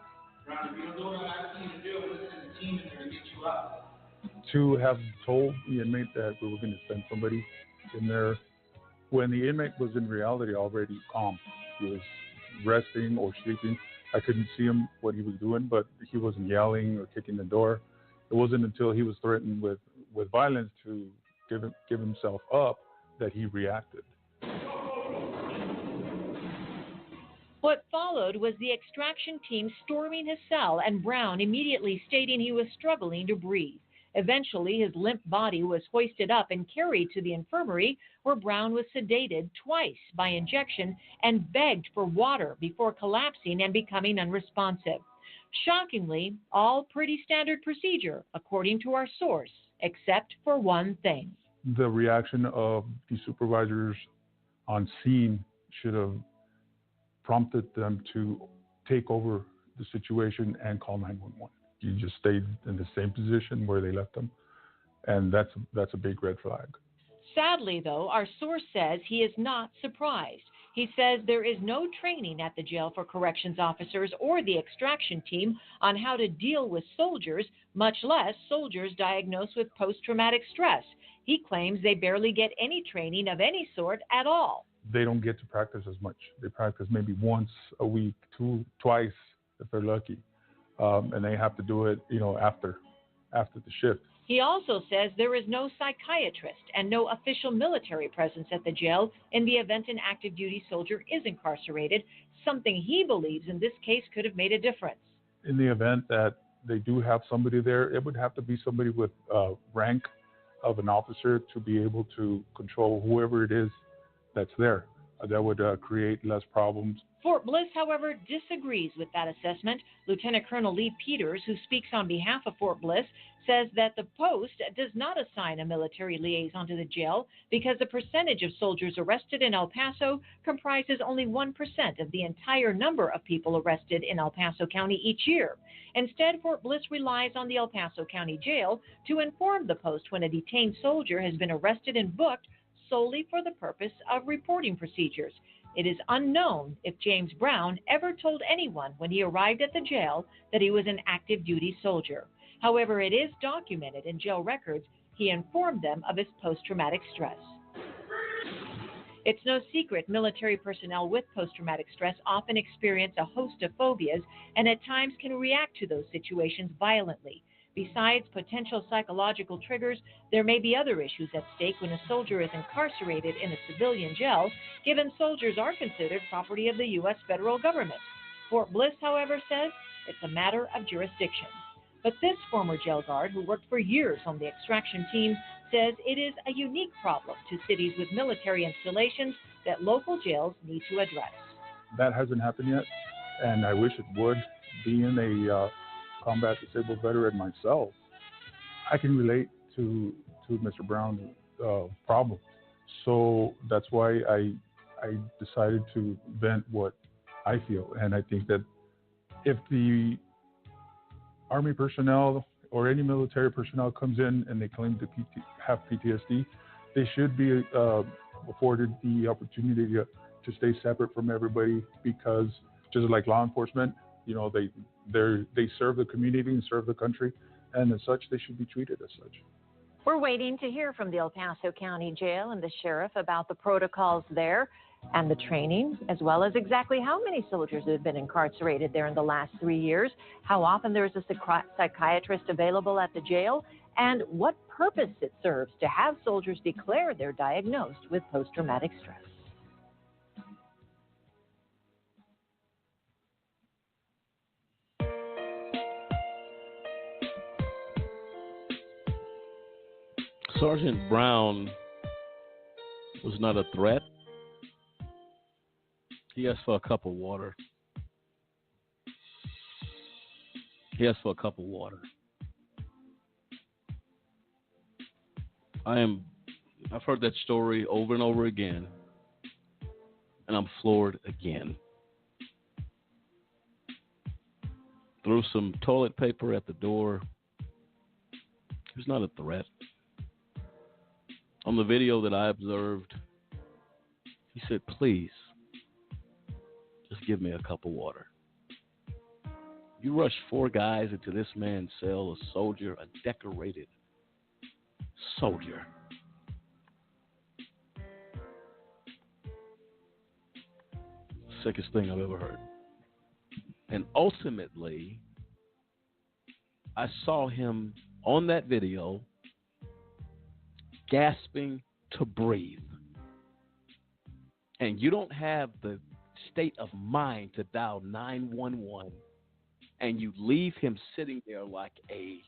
To have told the inmate that we were going to send somebody in there, when the inmate was in reality already calm. He was resting or sleeping. I couldn't see him, what he was doing, but he wasn't yelling or kicking the door. It wasn't until he was threatened with violence to give himself up that he reacted. What followed was the extraction team storming his cell and Brown immediately stating he was struggling to breathe. Eventually, his limp body was hoisted up and carried to the infirmary, where Brown was sedated twice by injection and begged for water before collapsing and becoming unresponsive. Shockingly, all pretty standard procedure, according to our source, except for one thing. The reaction of the supervisors on scene should have prompted them to take over the situation and call 911. You just stayed in the same position where they left them, and that's a big red flag. Sadly, though, our source says he is not surprised. He says there is no training at the jail for corrections officers or the extraction team on how to deal with soldiers, much less soldiers diagnosed with post-traumatic stress. He claims they barely get any training of any sort at all. They don't get to practice as much. They practice maybe once a week, twice if they're lucky. And they have to do it, after the shift. He also says there is no psychiatrist and no official military presence at the jail in the event an active duty soldier is incarcerated, something he believes in this case could have made a difference. In the event that they do have somebody there, it would have to be somebody with rank of an officer to be able to control whoever it is that's there. that would create less problems. Fort Bliss, however, disagrees with that assessment. Lieutenant Colonel Lee Peters, who speaks on behalf of Fort Bliss, says that the post does not assign a military liaison to the jail because the percentage of soldiers arrested in El Paso comprises only 1% of the entire number of people arrested in El Paso County each year. Instead, Fort Bliss relies on the El Paso County Jail to inform the post when a detained soldier has been arrested and booked solely for the purpose of reporting procedures. It is unknown if James Brown ever told anyone when he arrived at the jail that he was an active duty soldier. However, it is documented in jail records he informed them of his post-traumatic stress. It's no secret military personnel with post-traumatic stress often experience a host of phobias and at times can react to those situations violently. Besides potential psychological triggers, there may be other issues at stake when a soldier is incarcerated in a civilian jail, given soldiers are considered property of the U.S. federal government. Fort Bliss, however, says it's a matter of jurisdiction. But this former jail guard, who worked for years on the extraction team, says it is a unique problem to cities with military installations that local jails need to address. That hasn't happened yet, and I wish it would. Being a combat disabled veteran myself, I can relate to Mr. Brown's problem. So that's why I decided to vent what I feel. And I think that if the Army personnel or any military personnel comes in and they claim to have PTSD, they should be afforded the opportunity to stay separate from everybody, because just like law enforcement, you know, they serve the community and serve the country, and as such, they should be treated as such. We're waiting to hear from the El Paso County Jail and the sheriff about the protocols there and the training, as well as exactly how many soldiers have been incarcerated there in the last 3 years, how often there is a psychiatrist available at the jail, and what purpose it serves to have soldiers declare they're diagnosed with post-traumatic stress. Sergeant Brown was not a threat. He asked for a cup of water. I've heard that story over and over again, and I'm floored again. Threw some toilet paper at the door. He was not a threat. On the video that I observed, he said, "Please, just give me a cup of water." You rush 4 guys into this man's cell, a soldier, a decorated soldier. Sickest thing I've ever heard. And ultimately, I saw him on that video gasping to breathe. And you don't have the state of mind to dial 911, and you leave him sitting there like a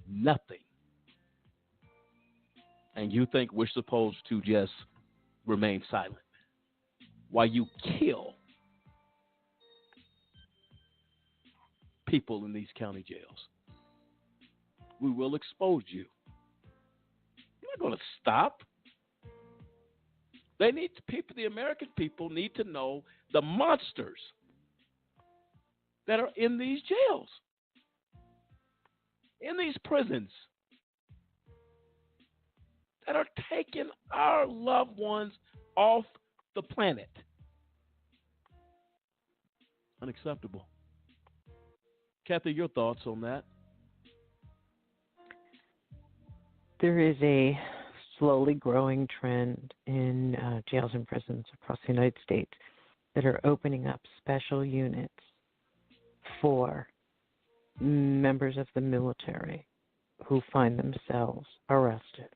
nothing. And you think we're supposed to just remain silent while you kill people in these county jails. We will expose you. You're not going to stop. The American people need to know the monsters that are in these jails, in these prisons, that are taking our loved ones off the planet. Unacceptable. Kathy, your thoughts on that? There is a slowly growing trend in jails and prisons across the United States that are opening up special units for members of the military who find themselves arrested.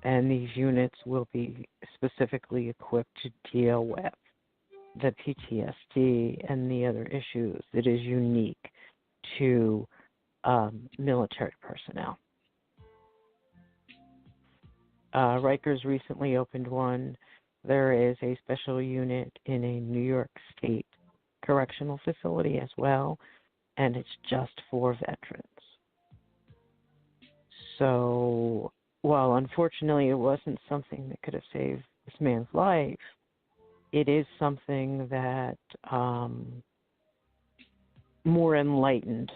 And these units will be specifically equipped to deal with the PTSD and the other issues that is unique to military personnel. Rikers recently opened one there is a special unit in a New York State correctional facility as well, and it's just for veterans. So, while unfortunately it wasn't something that could have saved this man's life, it is something that more enlightened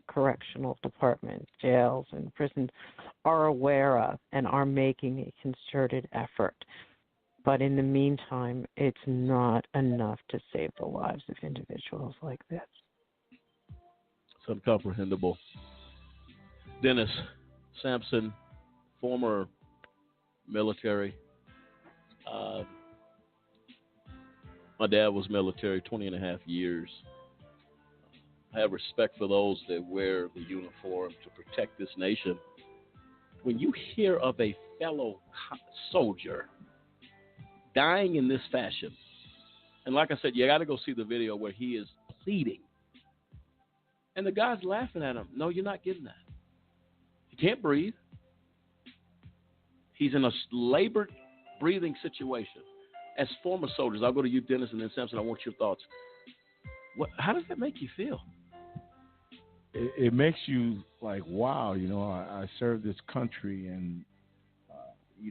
correctional departments, jails, and prisons are aware of and are making a concerted effort. But in the meantime, it's not enough to save the lives of individuals like this. It's incomprehensible. Dennis Sampson, former military. My dad was military 20 and a half years. I have respect for those that wear the uniform to protect this nation. When you hear of a fellow soldier dying in this fashion, and like I said, you got to go see the video where he is pleading, and the guy's laughing at him. No, you're not getting that. He can't breathe. He's in a labored breathing situation. As former soldiers, I'll go to you, Dennis, and then Sampson. I want your thoughts. How does that make you feel? It makes you like, wow, I serve this country, and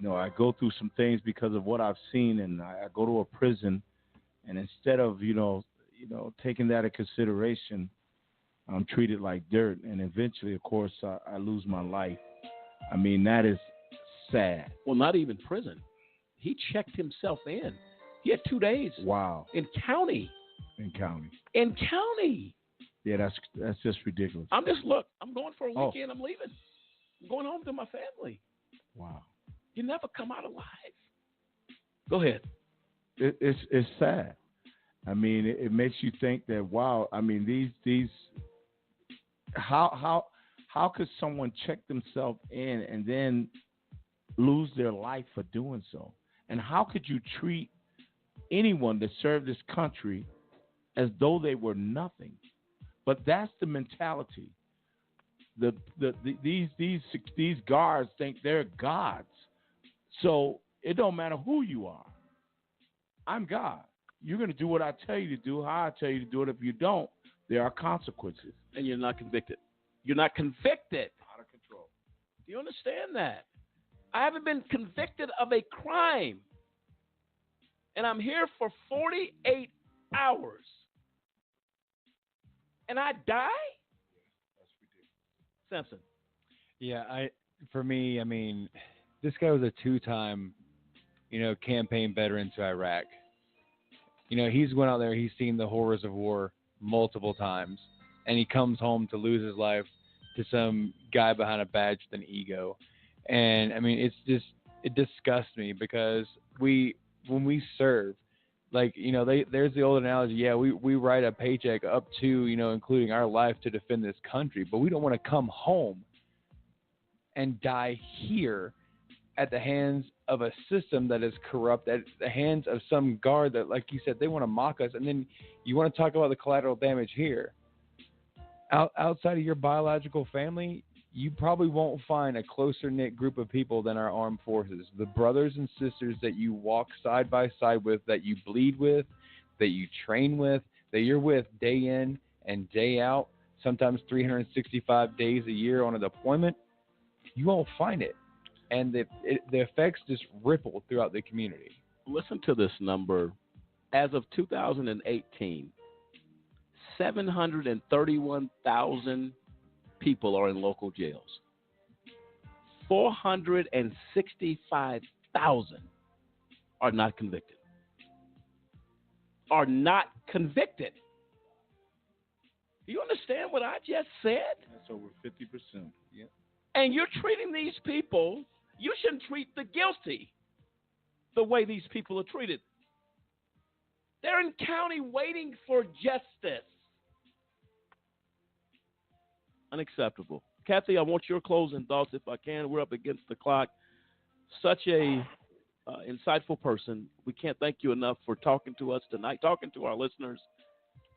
I go through some things because of what I've seen, and I go to a prison, and instead of taking that into consideration, I'm treated like dirt, and eventually, of course, I lose my life. I mean, that is sad. Well, not even prison. He checked himself in. He had 2 days. Wow. In county. Yeah, that's just ridiculous. I'm going for a weekend. I'm leaving. I'm going home to my family. Wow. You never come out alive. Go ahead. It's sad. I mean, it makes you think that, wow. I mean, these how could someone check themselves in and then lose their life for doing so? And how could you treat anyone that served this country as though they were nothing? But that's the mentality. These guards think they're gods. So it don't matter who you are. I'm God. You're going to do what I tell you to do, how I tell you to do it. If you don't, there are consequences. And you're not convicted. You're not convicted. Out of control. Do you understand that? I haven't been convicted of a crime. And I'm here for 48 hours. And I die? That's ridiculous. Sampson. Yeah, for me, I mean, this guy was a two-time, campaign veteran to Iraq. He's went out there, he's seen the horrors of war multiple times, and he comes home to lose his life to some guy behind a badge with an ego. And, I mean, it disgusts me because when we serve, there's the old analogy, yeah, we write a paycheck up to, including our life to defend this country, but we don't want to come home and die here at the hands of a system that is corrupt, at the hands of some guard that, like you said, they want to mock us. And then you want to talk about the collateral damage here. Outside of your biological family, you probably won't find a closer-knit group of people than our armed forces. The brothers and sisters that you walk side by side with, that you bleed with, that you train with, that you're with day in and day out, sometimes 365 days a year on a deployment, you won't find it. And the effects just ripple throughout the community. Listen to this number. As of 2018, 731,000 people are in local jails. 465,000 are not convicted. Do you understand what I just said? That's over 50%. Yeah. And you're treating these people, you shouldn't treat the guilty the way these people are treated. They're in county waiting for justice. Unacceptable. Kathy, I want your closing thoughts if I can. We're up against the clock. Such a insightful person. We can't thank you enough for talking to us tonight, talking to our listeners,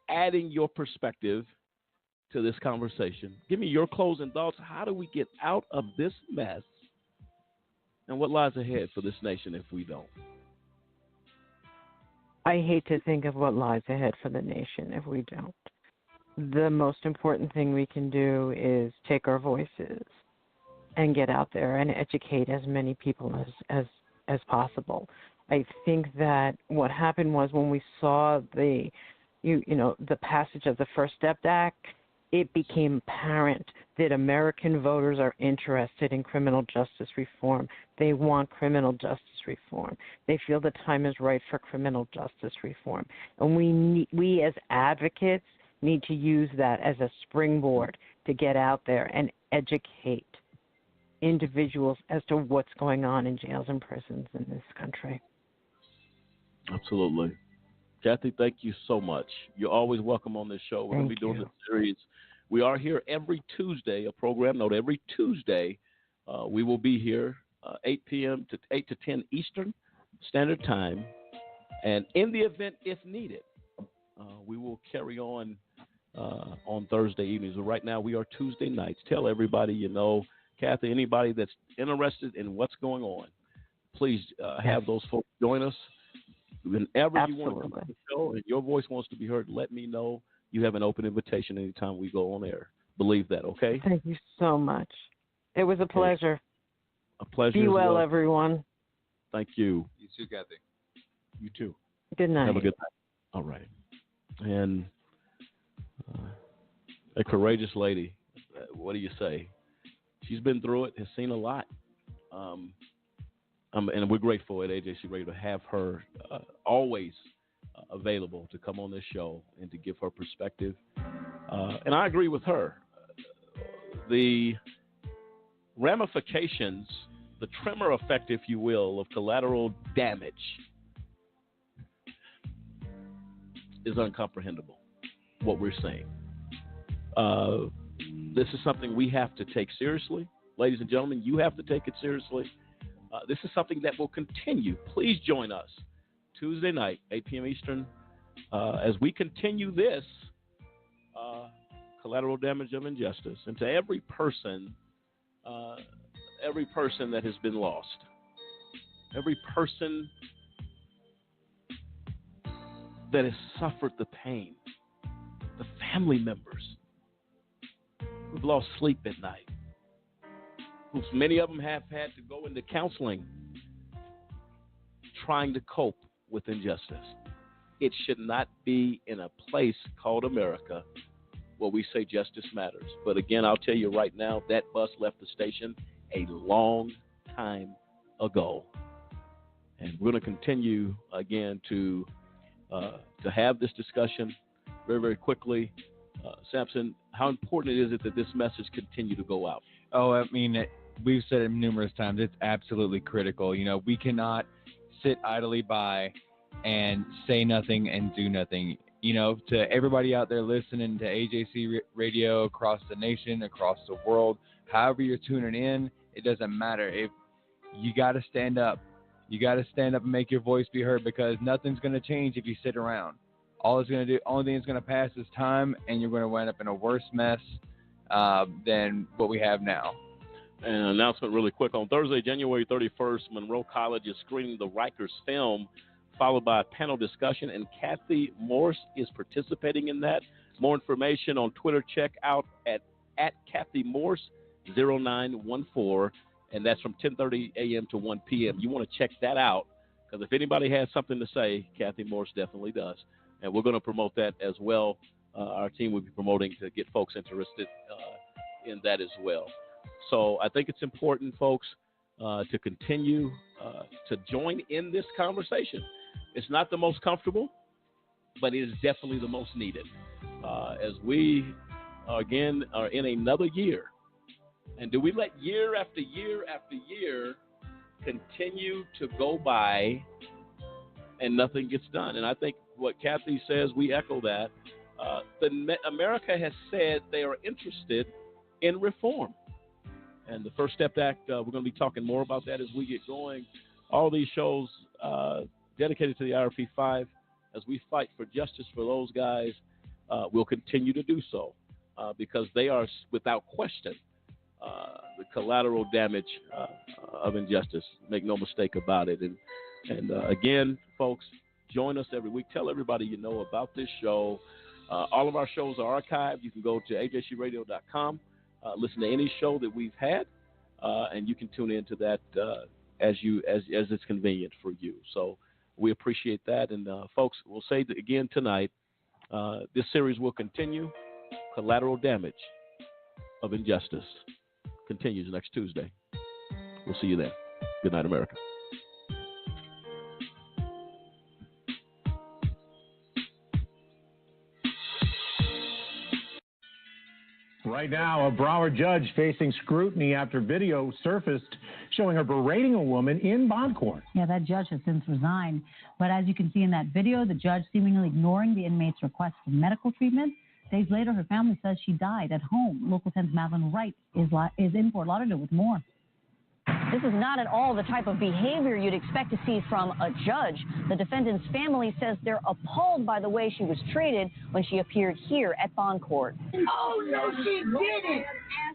adding your perspective to this conversation. Give me your closing thoughts. How do we get out of this mess? And what lies ahead for this nation if we don't? I hate to think of what lies ahead for the nation if we don't. The most important thing we can do is take our voices and get out there and educate as many people as possible. I think that what happened was when we saw the passage of the First Step Act, it became apparent that American voters are interested in criminal justice reform. They want criminal justice reform. They feel the time is right for criminal justice reform. And we as advocates need to use that as a springboard to get out there and educate individuals as to what's going on in jails and prisons in this country. Absolutely. Kathy, thank you so much. You're always welcome on this show. We're going to be doing this series. We are here every Tuesday, a program note every Tuesday. We will be here 8 p.m. to 8 to 10 Eastern Standard Time. And in the event, if needed, we will carry on Thursday evenings. But right now, we are Tuesday nights. Tell everybody you know. Kathy, anybody that's interested in what's going on, please have those folks join us. Whenever you want to come on the show and your voice wants to be heard, let me know. You have an open invitation anytime we go on air. Believe that, okay? Thank you so much. It was a pleasure. A pleasure. Be well, everyone. Thank you. You too, Kathy. You too. Good night. Have a good night. All right. And a courageous lady. What do you say? She's been through it, has seen a lot. And we're grateful at AJC Radio to have her always available to come on this show and to give her perspective. And I agree with her. The ramifications, the tremor effect, if you will, of collateral damage is uncomprehendable, what we're saying. This is something we have to take seriously. Ladies and gentlemen, you have to take it seriously. This is something that will continue. Please join us Tuesday night, 8 p.m. Eastern, as we continue this collateral damage of injustice. And to every person that has been lost, every person that has suffered the pain, the family members who've lost sleep at night, many of them have had to go into counseling trying to cope with injustice. It should not be in a place called America where we say justice matters. But again, I'll tell you right now, that bus left the station a long time ago. And we're going to continue again to have this discussion very, very quickly. Samson, how important is it that this message continue to go out? Oh, I mean, we've said it numerous times. It's absolutely critical. You know, we cannot sit idly by and say nothing and do nothing. You know, to everybody out there listening to AJC Radio across the nation, across the world, however you're tuning in, it doesn't matter. If you got to stand up, you got to stand up and make your voice be heard, because nothing's going to change if you sit around. Only thing that's going to pass is time, and you're going to wind up in a worse mess than what we have now. And an announcement really quick. On Thursday, January 31st, Monroe College is screening the Rikers film, followed by a panel discussion, and Kathy Morse is participating in that. More information on Twitter, check out at Kathy Morse 0914, and that's from 10:30 a.m. to 1 p.m. You want to check that out, because if anybody has something to say, Kathy Morse definitely does. And we're going to promote that as well. Our team will be promoting to get folks interested in that as well. So I think it's important, folks, to continue to join in this conversation. It's not the most comfortable, but it is definitely the most needed. As we, again, are in another year. And do we let year after year after year continue to go by and nothing gets done? And I think what Kathy says, we echo that. America has said they are interested in reform. And the First Step Act, we're going to be talking more about that as we get going. All these shows dedicated to the IRP-5, as we fight for justice for those guys, we'll continue to do so because they are, without question, the collateral damage of injustice. Make no mistake about it. And again, folks, Join us every week. Tell everybody you know about this show. All of our shows are archived. You can go to ajcradio.com, listen to any show that we've had, and you can tune into that as it's convenient for you. So we appreciate that. And, folks, we'll say that again tonight, this series will continue. Collateral Damage of Injustice continues next Tuesday. We'll see you then. Good night, America. Right now, a Broward judge facing scrutiny after video surfaced showing her berating a woman in bond court. Yeah, that judge has since resigned. But as you can see in that video, the judge seemingly ignoring the inmate's request for medical treatment. Days later, her family says she died at home. Local 10's Madeline Wright is in Fort Lauderdale with more. This is not at all the type of behavior you'd expect to see from a judge. The defendant's family says they're appalled by the way she was treated when she appeared here at bond court. Oh, no, she didn't.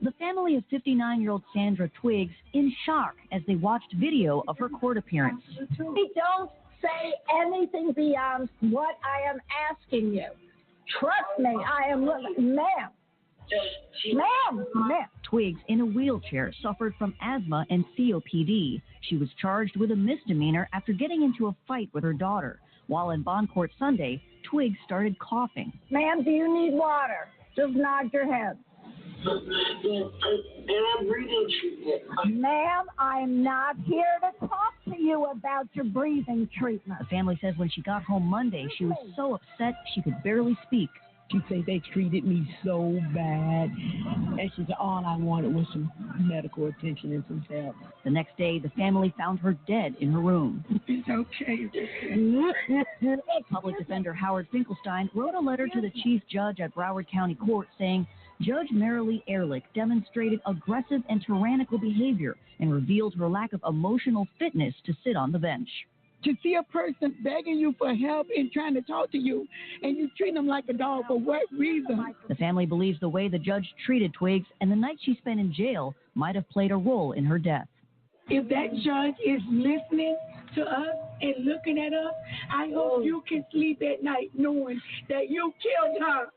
The family of 59-year-old Sandra Twiggs in shock as they watched video of her court appearance. We don't say anything beyond what I am asking you. Trust me, I am willing. Ma'am. Twiggs, in a wheelchair, suffered from asthma and COPD. She was charged with a misdemeanor after getting into a fight with her daughter. While in bond court Sunday, Twiggs started coughing. Ma'am, do you need water? Just nod your head. Ma'am, I'm not here to talk to you about your breathing treatment. The family says when she got home Monday, she was so upset she could barely speak. She said they treated me so bad, and she said all I wanted was some medical attention and some help. The next day, the family found her dead in her room. It's okay. Public defender Howard Finkelstein wrote a letter to the chief judge at Broward County Court saying Judge Marilee Ehrlich demonstrated aggressive and tyrannical behavior and revealed her lack of emotional fitness to sit on the bench. To see a person begging you for help and trying to talk to you, and you treat them like a dog, for what reason? The family believes the way the judge treated Twiggs and the night she spent in jail might have played a role in her death. If that judge is listening to us and looking at us, I hope you can sleep at night knowing that you killed her.